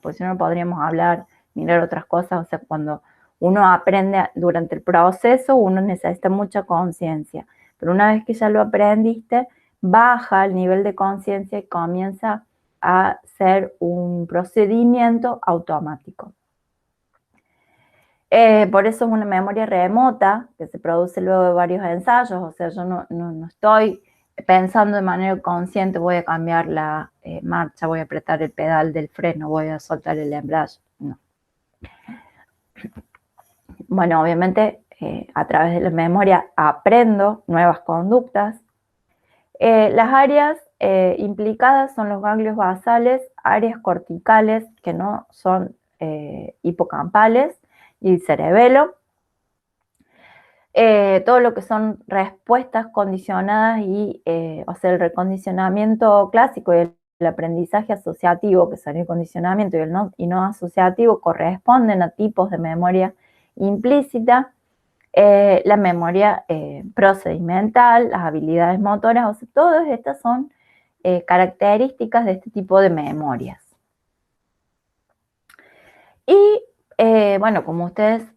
pues si no podríamos hablar, mirar otras cosas, o sea, cuando uno aprende durante el proceso, uno necesita mucha conciencia, pero una vez que ya lo aprendiste, baja el nivel de conciencia y comienza a ser un procedimiento automático. Por eso es una memoria remota que se produce luego de varios ensayos, o sea, yo no estoy pensando de manera consciente, voy a cambiar la marcha, voy a apretar el pedal del freno, voy a soltar el embrague, no. Bueno, obviamente a través de la memoria aprendo nuevas conductas. Las áreas implicadas son los ganglios basales, áreas corticales que no son hipocampales y cerebelo. Todo lo que son respuestas condicionadas y, o sea, el recondicionamiento clásico y el aprendizaje asociativo, que son el condicionamiento y no asociativo, corresponden a tipos de memoria implícita. La memoria procedimental, las habilidades motoras, o sea, todas estas son características de este tipo de memorias. Y bueno, como ustedes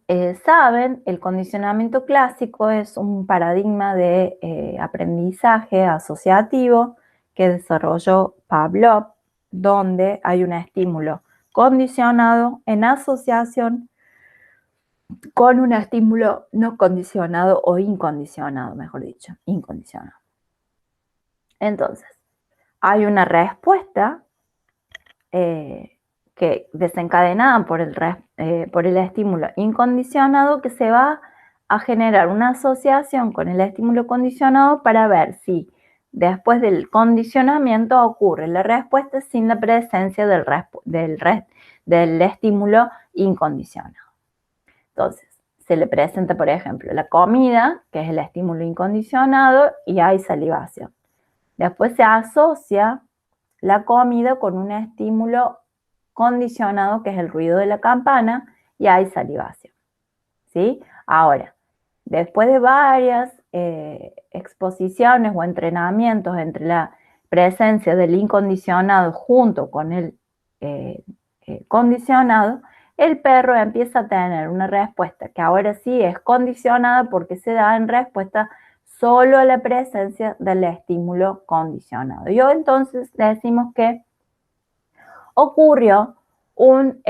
saben, el condicionamiento clásico es un paradigma de aprendizaje asociativo que desarrolló Pavlov, donde hay un estímulo condicionado en asociación con un estímulo no condicionado o incondicionado, mejor dicho, incondicionado. Entonces, hay una respuesta que desencadenada por el estímulo incondicionado que se va a generar una asociación con el estímulo condicionado para ver si después del condicionamiento ocurre la respuesta sin la presencia del estímulo incondicionado. Entonces, se le presenta, por ejemplo, la comida, que es el estímulo incondicionado, y hay salivación. Después se asocia la comida con un estímulo condicionado, que es el ruido de la campana, y hay salivación, ¿sí? Ahora, después de varias exposiciones o entrenamientos entre la presencia del incondicionado junto con el condicionado, el perro empieza a tener una respuesta que ahora sí es condicionada porque se da en respuesta solo a la presencia del estímulo condicionado. Y entonces decimos que ocurrió un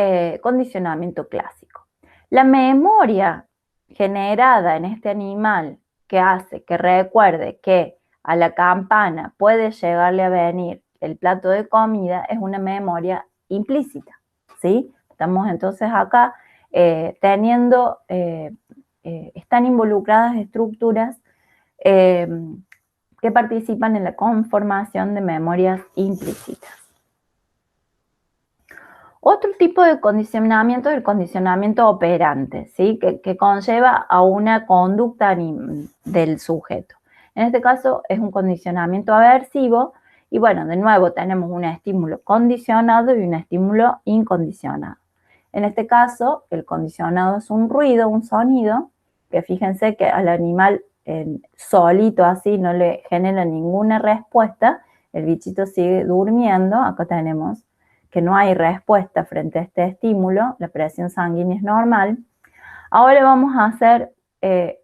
condicionamiento clásico. La memoria generada en este animal que hace que recuerde que a la campana puede llegarle a venir el plato de comida es una memoria implícita, ¿sí? Estamos entonces acá están involucradas estructuras que participan en la conformación de memorias implícitas. Otro tipo de condicionamiento es el condicionamiento operante, ¿sí? que conlleva a una conducta del sujeto. En este caso es un condicionamiento aversivo y bueno, de nuevo tenemos un estímulo condicionado y un estímulo incondicionado. En este caso, el condicionado es un ruido, un sonido, que fíjense que al animal solito así no le genera ninguna respuesta, el bichito sigue durmiendo. Acá tenemos que no hay respuesta frente a este estímulo, la presión sanguínea es normal. Ahora vamos a hacer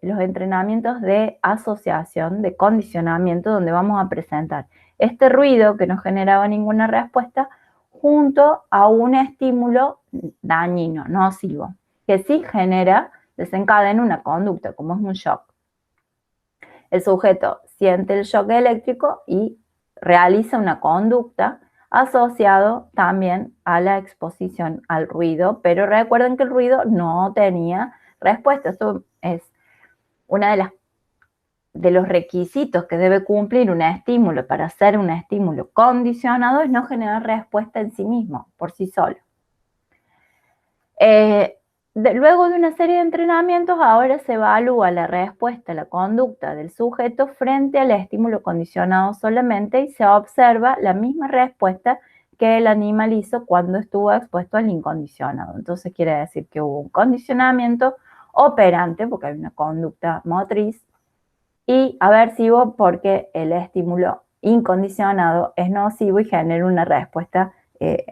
los entrenamientos de asociación, de condicionamiento, donde vamos a presentar este ruido que no generaba ninguna respuesta junto a un estímulo dañino, nocivo, que sí desencadena una conducta, como es un shock. El sujeto siente el shock eléctrico y realiza una conducta asociado también a la exposición al ruido, pero recuerden que el ruido no tenía respuesta. Esto es una de los requisitos que debe cumplir un estímulo para ser un estímulo condicionado, es no generar respuesta en sí mismo, por sí solo. Luego de una serie de entrenamientos, ahora se evalúa la respuesta, la conducta del sujeto frente al estímulo condicionado solamente y se observa la misma respuesta que el animal hizo cuando estuvo expuesto al incondicionado. Entonces quiere decir que hubo un condicionamiento operante, porque hay una conducta motriz, y aversivo porque el estímulo incondicionado es nocivo y genera una respuesta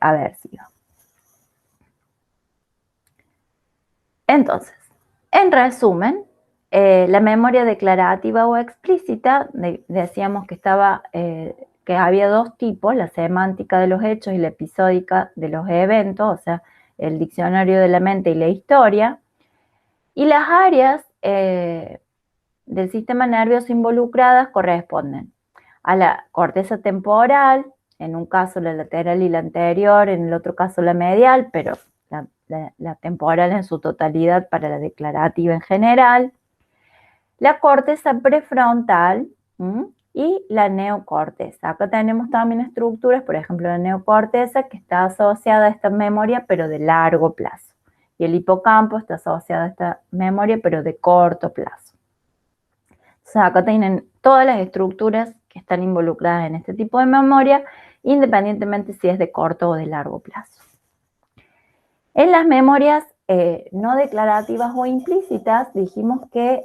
aversiva. Entonces, en resumen, la memoria declarativa o explícita, decíamos que que había dos tipos, la semántica de los hechos y la episódica de los eventos, o sea, el diccionario de la mente y la historia. Y las áreas del sistema nervioso involucradas corresponden a la corteza temporal, en un caso la lateral y la anterior, en el otro caso la medial, pero la temporal en su totalidad para la declarativa en general, la corteza prefrontal y la neocorteza. Acá tenemos también estructuras, por ejemplo la neocorteza, que está asociada a esta memoria pero de largo plazo, y el hipocampo está asociado a esta memoria pero de corto plazo. O sea, acá tienen todas las estructuras que están involucradas en este tipo de memoria, independientemente si es de corto o de largo plazo. En las memorias no declarativas o implícitas, dijimos que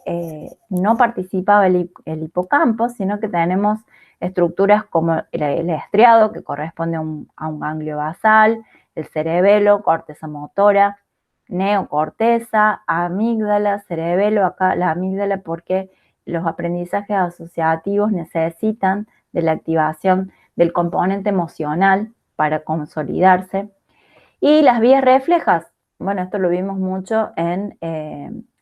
no participaba el hipocampo, sino que tenemos estructuras como el estriado, que corresponde a un ganglio basal, el cerebelo, corteza motora, neocorteza, amígdala, cerebelo. Acá la amígdala porque los aprendizajes asociativos necesitan de la activación del componente emocional para consolidarse. Y las vías reflejas, bueno, esto lo vimos mucho en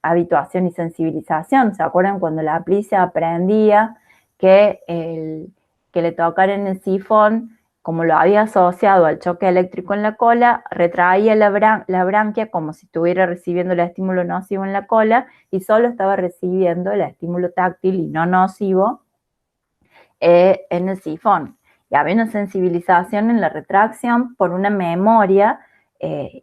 habituación y sensibilización. ¿Se acuerdan cuando la Aplicia aprendía que le tocara en el sifón, como lo había asociado al choque eléctrico en la cola, retraía la branquia como si estuviera recibiendo el estímulo nocivo en la cola y solo estaba recibiendo el estímulo táctil y no nocivo en el sifón? Y había una sensibilización en la retracción por una memoria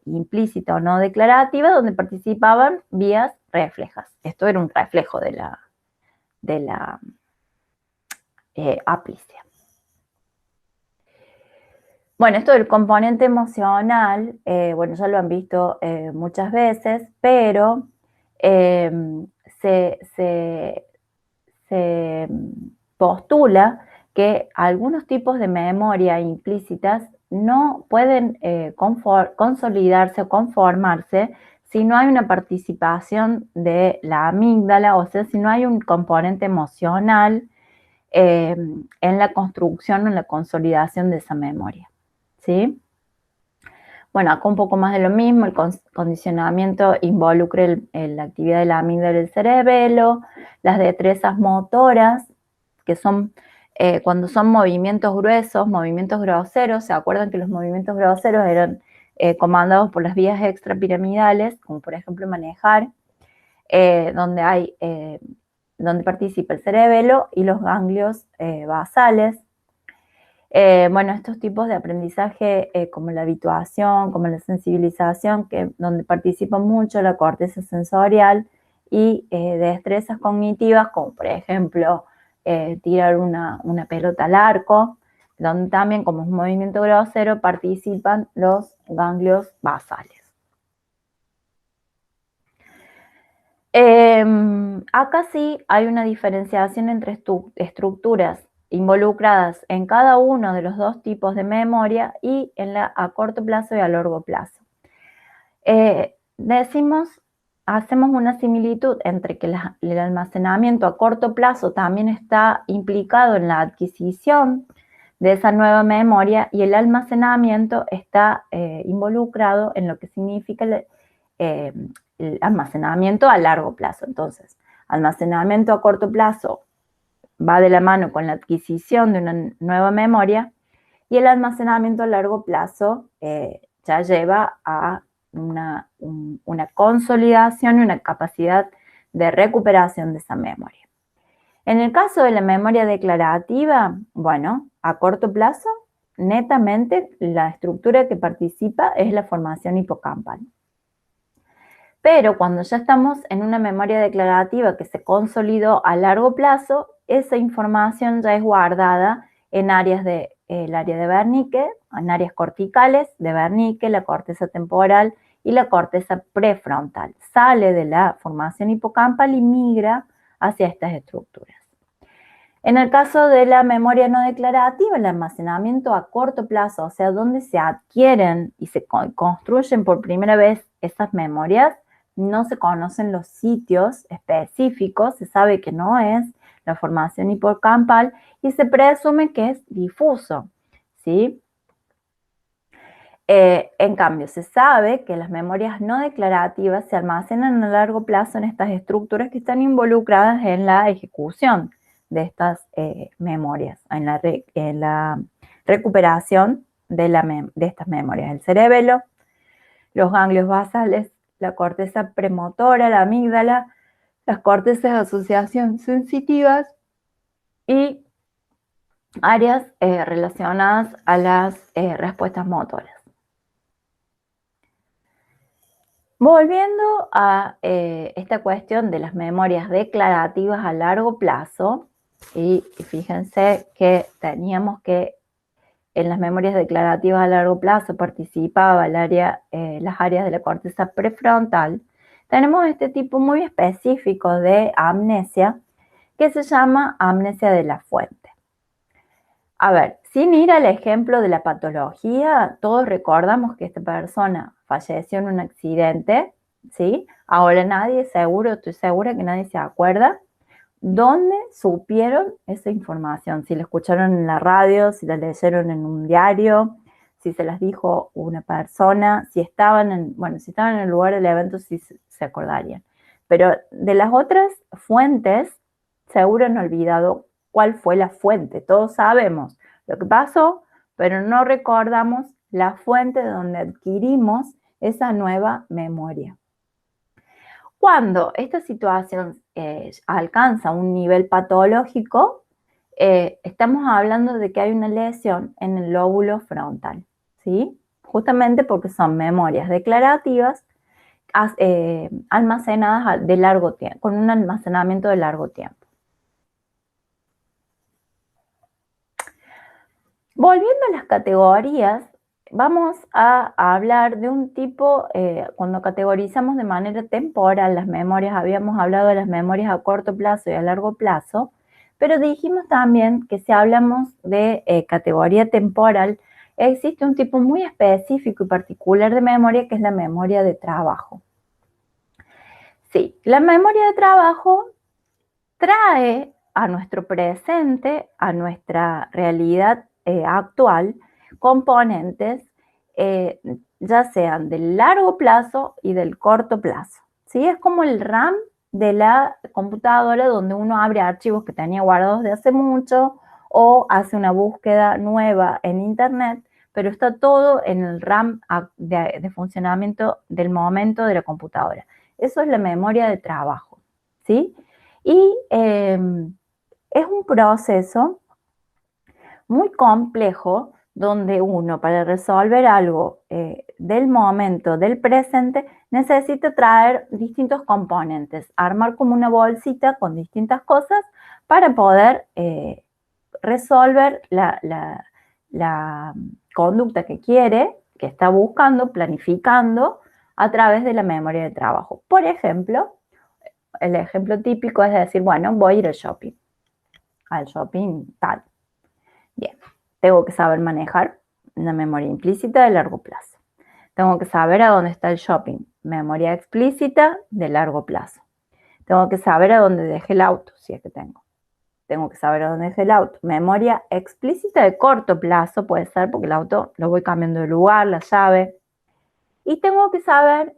implícita o no declarativa, donde participaban vías reflejas. Esto era un reflejo de la aplicia. Bueno, esto del componente emocional, bueno, ya lo han visto muchas veces, pero se postula que algunos tipos de memoria implícitas no pueden consolidarse o conformarse si no hay una participación de la amígdala, o sea, si no hay un componente emocional en la construcción o en la consolidación de esa memoria, ¿sí? Bueno, acá un poco más de lo mismo, el condicionamiento involucra la actividad de la amígdala del cerebelo, las destrezas motoras, que son cuando son movimientos gruesos, movimientos groseros. ¿Se acuerdan que los movimientos groseros eran comandados por las vías extrapiramidales, como por ejemplo manejar, donde participa el cerebelo y los ganglios basales? Bueno, estos tipos de aprendizaje como la habituación, como la sensibilización, donde participa mucho la corteza sensorial, y destrezas cognitivas, como por ejemplo tirar una pelota al arco, donde también, como es un movimiento grosero, participan los ganglios basales. Acá sí hay una diferenciación entre estructuras involucradas en cada uno de los dos tipos de memoria y en la a corto plazo y a largo plazo. Hacemos una similitud entre que el almacenamiento a corto plazo también está implicado en la adquisición de esa nueva memoria y el almacenamiento está involucrado en lo que significa el almacenamiento a largo plazo. Entonces, almacenamiento a corto plazo va de la mano con la adquisición de una nueva memoria y el almacenamiento a largo plazo ya lleva a una consolidación y una capacidad de recuperación de esa memoria. En el caso de la memoria declarativa, bueno, a corto plazo, netamente la estructura que participa es la formación hipocampal. Pero cuando ya estamos en una memoria declarativa que se consolidó a largo plazo, esa información ya es guardada en áreas el área de Wernicke, en áreas corticales de Wernicke, la corteza temporal y la corteza prefrontal. Sale de la formación hipocampal y migra hacia estas estructuras. En el caso de la memoria no declarativa, el almacenamiento a corto plazo, o sea, donde se adquieren y se construyen por primera vez esas memorias, no se conocen los sitios específicos, se sabe que no es la formación hipocampal y se presume que es difuso, ¿sí? En cambio, se sabe que las memorias no declarativas se almacenan a largo plazo en estas estructuras que están involucradas en la ejecución de estas memorias, en la recuperación de estas memorias. El cerebelo, los ganglios basales, la corteza premotora, la amígdala, las cortezas de asociación sensitivas y áreas relacionadas a las respuestas motoras. Volviendo a esta cuestión de las memorias declarativas a largo plazo, y fíjense que teníamos que en las memorias declarativas a largo plazo participaba las áreas de la corteza prefrontal, tenemos este tipo muy específico de amnesia que se llama amnesia de la fuente. A ver, sin ir al ejemplo de la patología, todos recordamos que esta persona falleció en un accidente, ¿sí? Ahora estoy segura que nadie se acuerda dónde supieron esa información, si la escucharon en la radio, si la leyeron en un diario, si se las dijo una persona, si estaban en el lugar del evento, si se acordarían. Pero de las otras fuentes, seguro han olvidado cuál fue la fuente. Todos sabemos lo que pasó, pero no recordamos la fuente de donde adquirimos esa nueva memoria. Cuando esta situación alcanza un nivel patológico, estamos hablando de que hay una lesión en el lóbulo frontal, ¿sí? Justamente porque son memorias declarativas almacenadas de largo tiempo, con un almacenamiento de largo tiempo. Volviendo a las categorías, vamos a hablar de un tipo, cuando categorizamos de manera temporal las memorias, habíamos hablado de las memorias a corto plazo y a largo plazo, pero dijimos también que si hablamos de categoría temporal, existe un tipo muy específico y particular de memoria que es la memoria de trabajo. Sí, la memoria de trabajo trae a nuestro presente, a nuestra realidad actual, componentes ya sean del largo plazo y del corto plazo. ¿Sí? Es como el RAM de la computadora donde uno abre archivos que tenía guardados de hace mucho o hace una búsqueda nueva en internet, pero está todo en el RAM de funcionamiento del momento de la computadora. Eso es la memoria de trabajo, ¿sí? Y es un proceso muy complejo donde uno para resolver algo del momento, del presente, necesita traer distintos componentes, armar como una bolsita con distintas cosas para poder resolver la conducta que quiere, que está buscando, planificando a través de la memoria de trabajo. Por ejemplo, el ejemplo típico es decir, bueno, voy a ir al shopping tal. Bien, tengo que saber manejar una memoria implícita de largo plazo. Tengo que saber a dónde está el shopping, memoria explícita de largo plazo. Tengo que saber a dónde dejé el auto, si es que tengo. Tengo que saber a dónde dejé el auto. Memoria explícita de corto plazo puede ser porque el auto lo voy cambiando de lugar, la llave. Y tengo que saber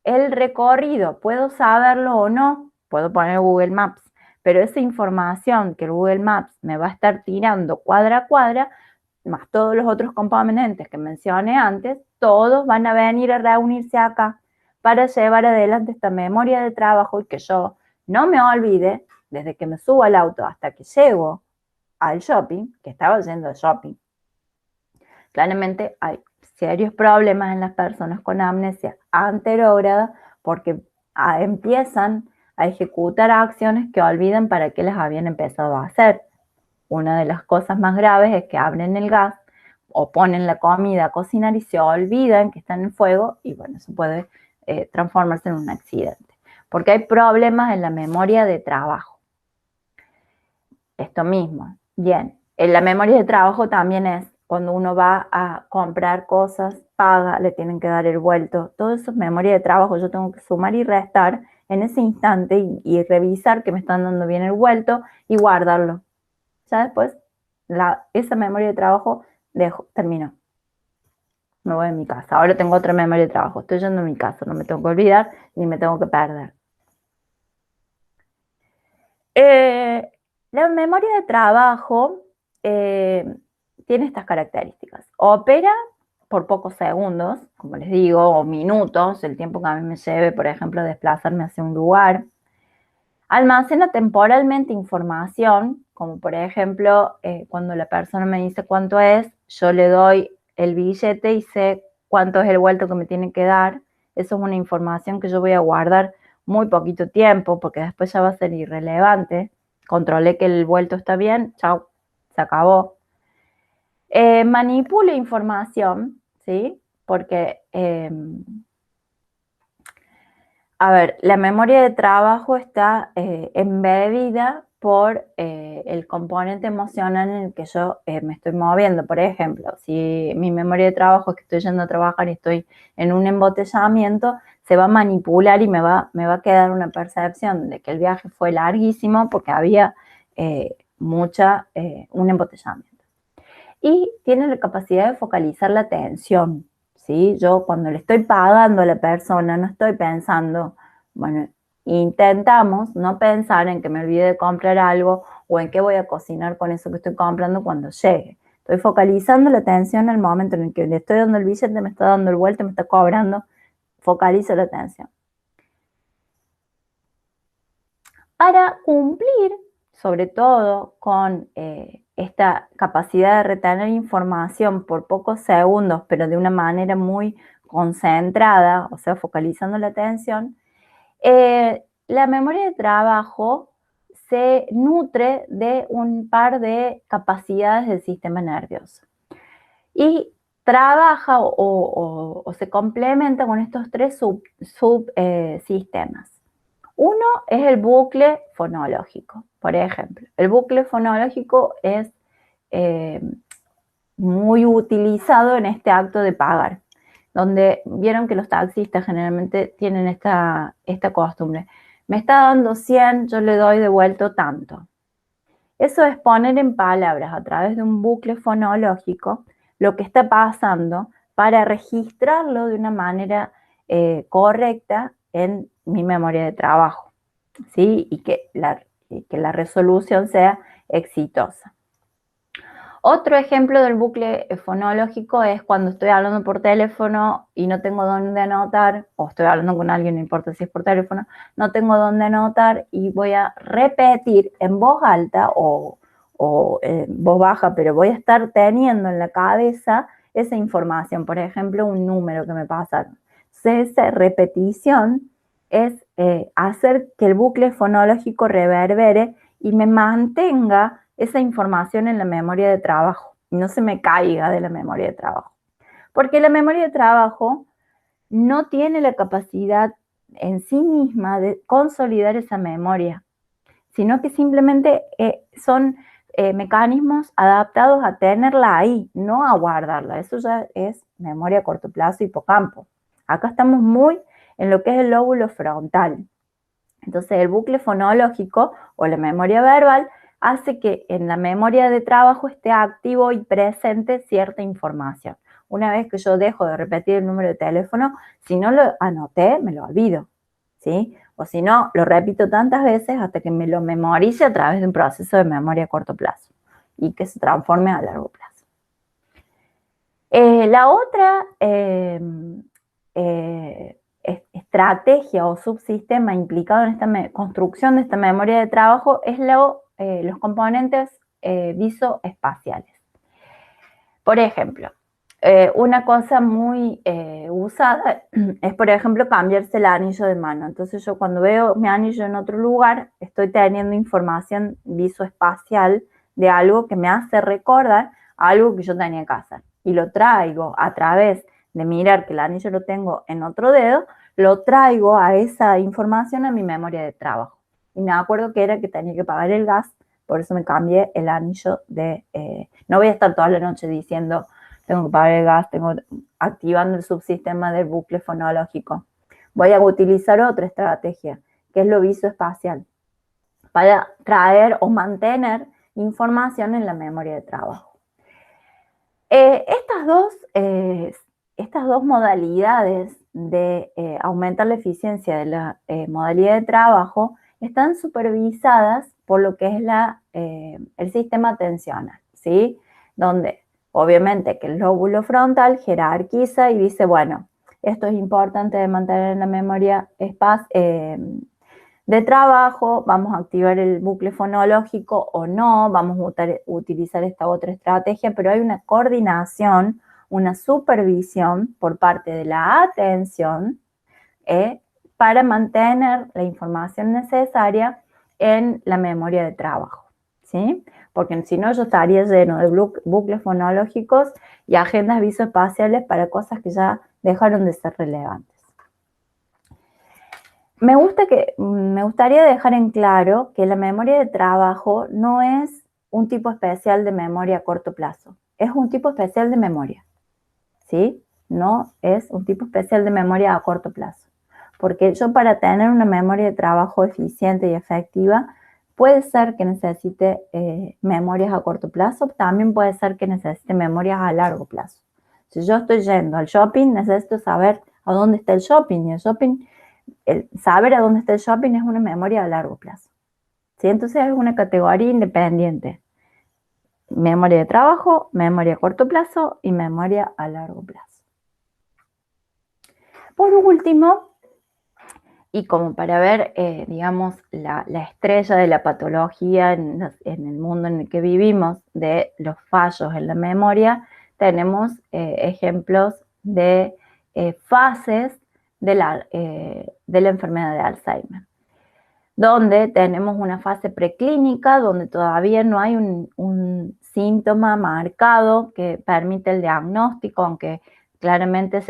el recorrido. Puedo saberlo o no, puedo poner Google Maps, pero esa información que el Google Maps me va a estar tirando cuadra a cuadra, más todos los otros componentes que mencioné antes, todos van a venir a reunirse acá para llevar adelante esta memoria de trabajo y que yo no me olvide, desde que me subo al auto hasta que llego al shopping, que estaba yendo al shopping. Claramente hay serios problemas en las personas con amnesia anterógrada porque empiezan a ejecutar acciones que olvidan para qué las habían empezado a hacer. Una de las cosas más graves es que abren el gas o ponen la comida a cocinar y se olvidan que está en el fuego y bueno, eso puede transformarse en un accidente. Porque hay problemas en la memoria de trabajo. Esto mismo. Bien, en la memoria de trabajo también es cuando uno va a comprar cosas, paga, le tienen que dar el vuelto. Todo eso es memoria de trabajo. Yo tengo que sumar y restar en ese instante y revisar que me están dando bien el vuelto y guardarlo. Ya después, esa memoria de trabajo terminó. Me voy a mi casa. Ahora tengo otra memoria de trabajo. Estoy yendo a mi casa. No me tengo que olvidar ni me tengo que perder. La memoria de trabajo tiene estas características. Opera por pocos segundos, como les digo, o minutos, el tiempo que a mí me lleve, por ejemplo, desplazarme hacia un lugar. Almacena temporalmente información, como por ejemplo, cuando la persona me dice cuánto es, yo le doy el billete y sé cuánto es el vuelto que me tiene que dar. Eso es una información que yo voy a guardar muy poquito tiempo, porque después ya va a ser irrelevante. Controlé que el vuelto está bien, chau, se acabó. Manipula información, ¿sí? Porque a ver, la memoria de trabajo está embebida por el componente emocional en el que yo me estoy moviendo. Por ejemplo, si mi memoria de trabajo es que estoy yendo a trabajar y estoy en un embotellamiento, se va a manipular y me va a quedar una percepción de que el viaje fue larguísimo porque había un embotellamiento. Y tiene la capacidad de focalizar la atención. ¿Sí? Yo cuando le estoy pagando a la persona no estoy pensando, bueno, intentamos no pensar en que me olvide de comprar algo o en qué voy a cocinar con eso que estoy comprando cuando llegue. Estoy focalizando la atención al momento en el que le estoy dando el billete, me está dando el vuelto, me está cobrando, focalizo la atención. Para cumplir, sobre todo con esta capacidad de retener información por pocos segundos, pero de una manera muy concentrada, o sea, focalizando la atención, la memoria de trabajo se nutre de un par de capacidades del sistema nervioso y trabaja o se complementa con estos tres subsistemas. Uno es el bucle fonológico, por ejemplo. El bucle fonológico es muy utilizado en este acto de pagar, donde vieron que los taxistas generalmente tienen esta costumbre. Me está dando 100, yo le doy devuelto tanto. Eso es poner en palabras a través de un bucle fonológico lo que está pasando para registrarlo de una manera correcta en mi memoria de trabajo, ¿sí? Y que la resolución sea exitosa. Otro ejemplo del bucle fonológico es cuando estoy hablando por teléfono y no tengo dónde anotar, o estoy hablando con alguien, no importa si es por teléfono, no tengo dónde anotar y voy a repetir en voz alta o en voz baja, pero voy a estar teniendo en la cabeza esa información, por ejemplo, un número que me pasaron. Entonces, esa repetición es hacer que el bucle fonológico reverbere y me mantenga esa información en la memoria de trabajo y no se me caiga de la memoria de trabajo. Porque la memoria de trabajo no tiene la capacidad en sí misma de consolidar esa memoria, sino que simplemente son mecanismos adaptados a tenerla ahí, no a guardarla. Eso ya es memoria a corto plazo, hipocampo. Acá estamos muy en lo que es el lóbulo frontal. Entonces el bucle fonológico o la memoria verbal hace que en la memoria de trabajo esté activo y presente cierta información. Una vez que yo dejo de repetir el número de teléfono, si no lo anoté, me lo olvido, ¿sí? O si no, lo repito tantas veces hasta que me lo memorice a través de un proceso de memoria a corto plazo y que se transforme a largo plazo. La otra estrategia o subsistema implicado en esta construcción de esta memoria de trabajo es los componentes visoespaciales. Por ejemplo, una cosa muy usada es, por ejemplo, cambiarse el anillo de mano. Entonces yo cuando veo mi anillo en otro lugar, estoy teniendo información visoespacial de algo que me hace recordar algo que yo tenía que hacer. Y lo traigo a través de mirar que el anillo lo tengo en otro dedo, lo traigo a esa información a mi memoria de trabajo. Y me acuerdo que era que tenía que pagar el gas, por eso me cambié el anillo de... no voy a estar toda la noche diciendo tengo que pagar el gas, activando el subsistema del bucle fonológico. Voy a utilizar otra estrategia, que es lo visoespacial, para traer o mantener información en la memoria de trabajo. Estas dos modalidades de aumentar la eficiencia de la modalidad de trabajo están supervisadas por lo que es el sistema atencional, ¿sí? Donde obviamente que el lóbulo frontal jerarquiza y dice, bueno, esto es importante de mantener en la memoria de trabajo, vamos a activar el bucle fonológico o no, vamos a utilizar esta otra estrategia, pero hay una coordinación, una supervisión por parte de la atención para mantener la información necesaria en la memoria de trabajo, ¿sí? Porque si no yo estaría lleno de bucles fonológicos y agendas visoespaciales para cosas que ya dejaron de ser relevantes. Me gustaría dejar en claro que la memoria de trabajo no es un tipo especial de memoria a corto plazo, es un tipo especial de memoria, ¿sí? No es un tipo especial de memoria a corto plazo, porque yo para tener una memoria de trabajo eficiente y efectiva, puede ser que necesite memorias a corto plazo, también puede ser que necesite memorias a largo plazo. Si yo estoy yendo al shopping, necesito saber a dónde está el shopping, y el saber a dónde está el shopping es una memoria a largo plazo, ¿sí? Entonces es una categoría independiente. Memoria de trabajo, memoria a corto plazo y memoria a largo plazo. Por último, y como para ver, digamos, la estrella de la patología en el mundo en el que vivimos, de los fallos en la memoria, tenemos ejemplos de fases de la enfermedad de Alzheimer, donde tenemos una fase preclínica, donde todavía no hay un síntoma marcado que permite el diagnóstico, aunque claramente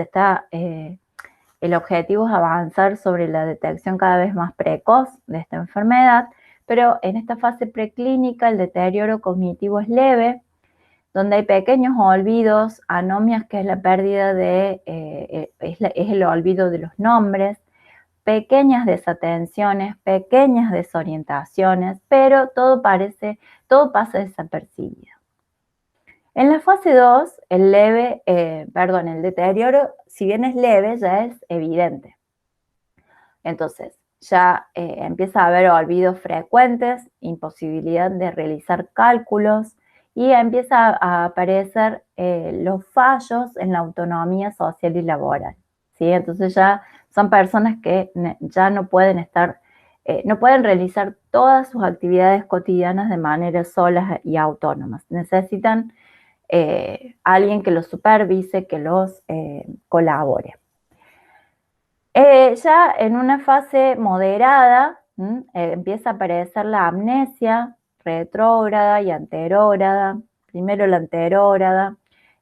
el objetivo es avanzar sobre la detección cada vez más precoz de esta enfermedad, pero en esta fase preclínica el deterioro cognitivo es leve, donde hay pequeños olvidos, anomias, que es la pérdida es el olvido de los nombres, pequeñas desatenciones, pequeñas desorientaciones, pero todo pasa desapercibido. En la fase 2, el deterioro, si bien es leve, ya es evidente. Entonces, ya empieza a haber olvidos frecuentes, imposibilidad de realizar cálculos y empieza a aparecer los fallos en la autonomía social y laboral, ¿sí? Entonces ya son personas que ya no pueden no pueden realizar todas sus actividades cotidianas de manera solas y autónomas. Necesitan alguien que los supervise, que los colabore. Ya en una fase moderada empieza a aparecer la amnesia retrógrada y anterógrada. Primero la anterógrada,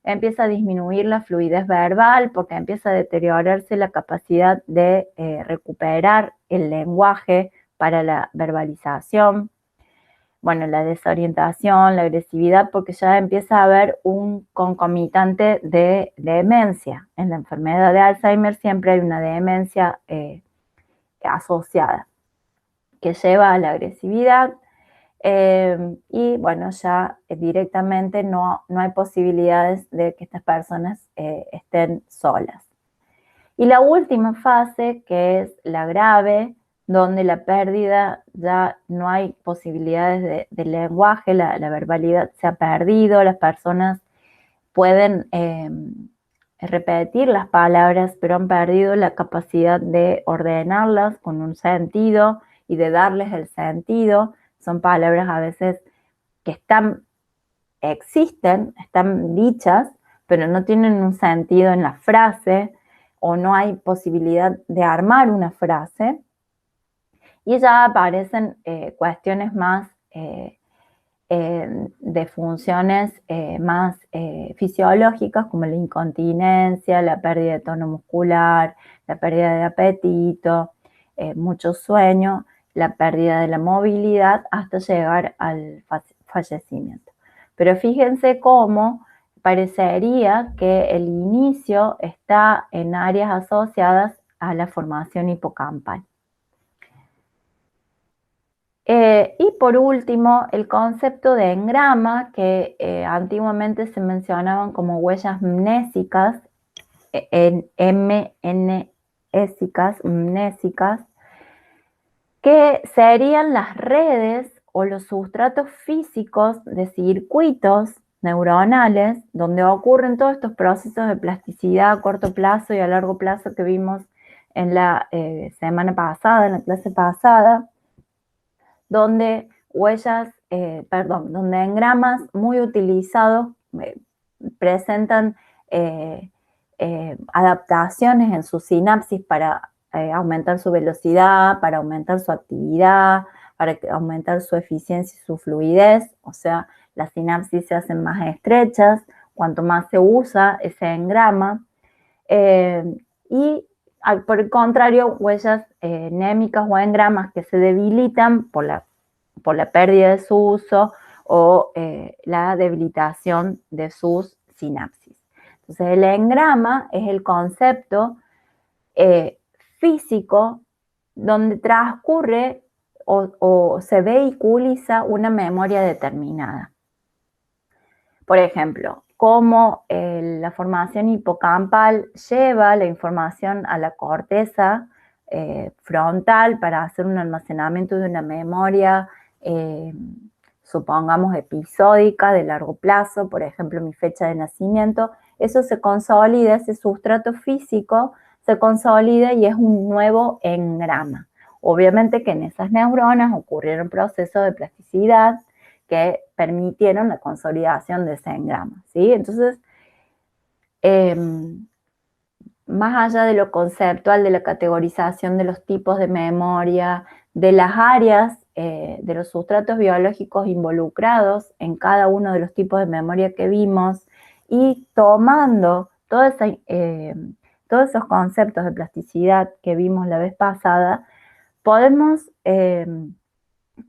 empieza a disminuir la fluidez verbal porque empieza a deteriorarse la capacidad de recuperar el lenguaje para la verbalización. Bueno, la desorientación, la agresividad, porque ya empieza a haber un concomitante de demencia. En la enfermedad de Alzheimer siempre hay una demencia asociada que lleva a la agresividad y bueno, ya directamente no hay posibilidades de que estas personas estén solas. Y la última fase, que es la grave, donde la pérdida ya no hay posibilidades de lenguaje, la verbalidad se ha perdido, las personas pueden repetir las palabras, pero han perdido la capacidad de ordenarlas con un sentido y de darles el sentido. Son palabras a veces que existen, están dichas, pero no tienen un sentido en la frase o no hay posibilidad de armar una frase. Y ya aparecen cuestiones más de funciones más fisiológicas como la incontinencia, la pérdida de tono muscular, la pérdida de apetito, mucho sueño, la pérdida de la movilidad hasta llegar al fallecimiento. Pero fíjense cómo parecería que el inicio está en áreas asociadas a la formación hipocampal. Y por último, el concepto de engrama, que antiguamente se mencionaban como huellas mnésicas, mnésicas, que serían las redes o los sustratos físicos de circuitos neuronales donde ocurren todos estos procesos de plasticidad a corto plazo y a largo plazo que vimos en la semana pasada, en la clase pasada, donde donde engramas muy utilizados presentan adaptaciones en su sinapsis para aumentar su velocidad, para aumentar su actividad, para aumentar su eficiencia y su fluidez. O sea, las sinapsis se hacen más estrechas cuanto más se usa ese engrama. Y por el contrario, huellas némicas o engramas que se debilitan por la pérdida de su uso o la debilitación de sus sinapsis. Entonces, el engrama es el concepto físico donde transcurre o se vehiculiza una memoria determinada. Por ejemplo, cómo la formación hipocampal lleva la información a la corteza frontal para hacer un almacenamiento de una memoria, supongamos episódica, de largo plazo, por ejemplo, mi fecha de nacimiento. Eso se consolida, ese sustrato físico se consolida y es un nuevo engrama. Obviamente que en esas neuronas ocurrieron procesos de plasticidad que permitieron la consolidación de ese engrama, ¿sí? Entonces, más allá de lo conceptual, de la categorización de los tipos de memoria, de las áreas, de los sustratos biológicos involucrados en cada uno de los tipos de memoria que vimos y tomando todos esos conceptos de plasticidad que vimos la vez pasada, podemos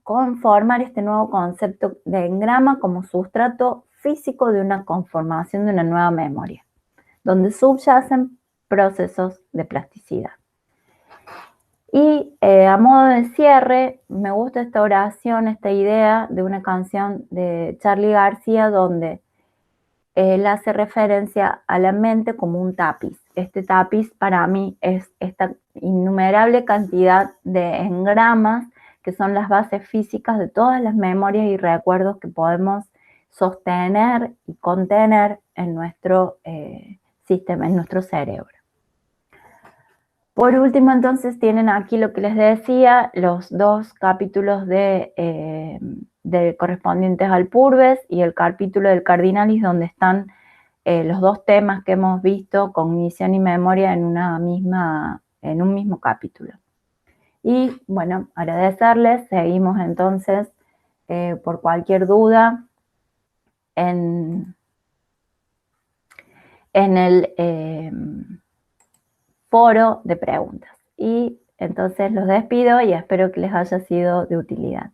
conformar este nuevo concepto de engrama como sustrato físico de una conformación de una nueva memoria, donde subyacen procesos de plasticidad. Y a modo de cierre, me gusta esta oración, esta idea de una canción de Charly García donde él hace referencia a la mente como un tapiz. Este tapiz para mí es esta innumerable cantidad de engramas que son las bases físicas de todas las memorias y recuerdos que podemos sostener y contener en nuestro sistema, en nuestro cerebro. Por último, entonces, tienen aquí lo que les decía, los dos capítulos de correspondientes al Purves y el capítulo del Cardinalis, donde están los dos temas que hemos visto, cognición y memoria, en un mismo capítulo. Y bueno, agradecerles, seguimos entonces por cualquier duda en en el foro de preguntas. Y entonces los despido y espero que les haya sido de utilidad.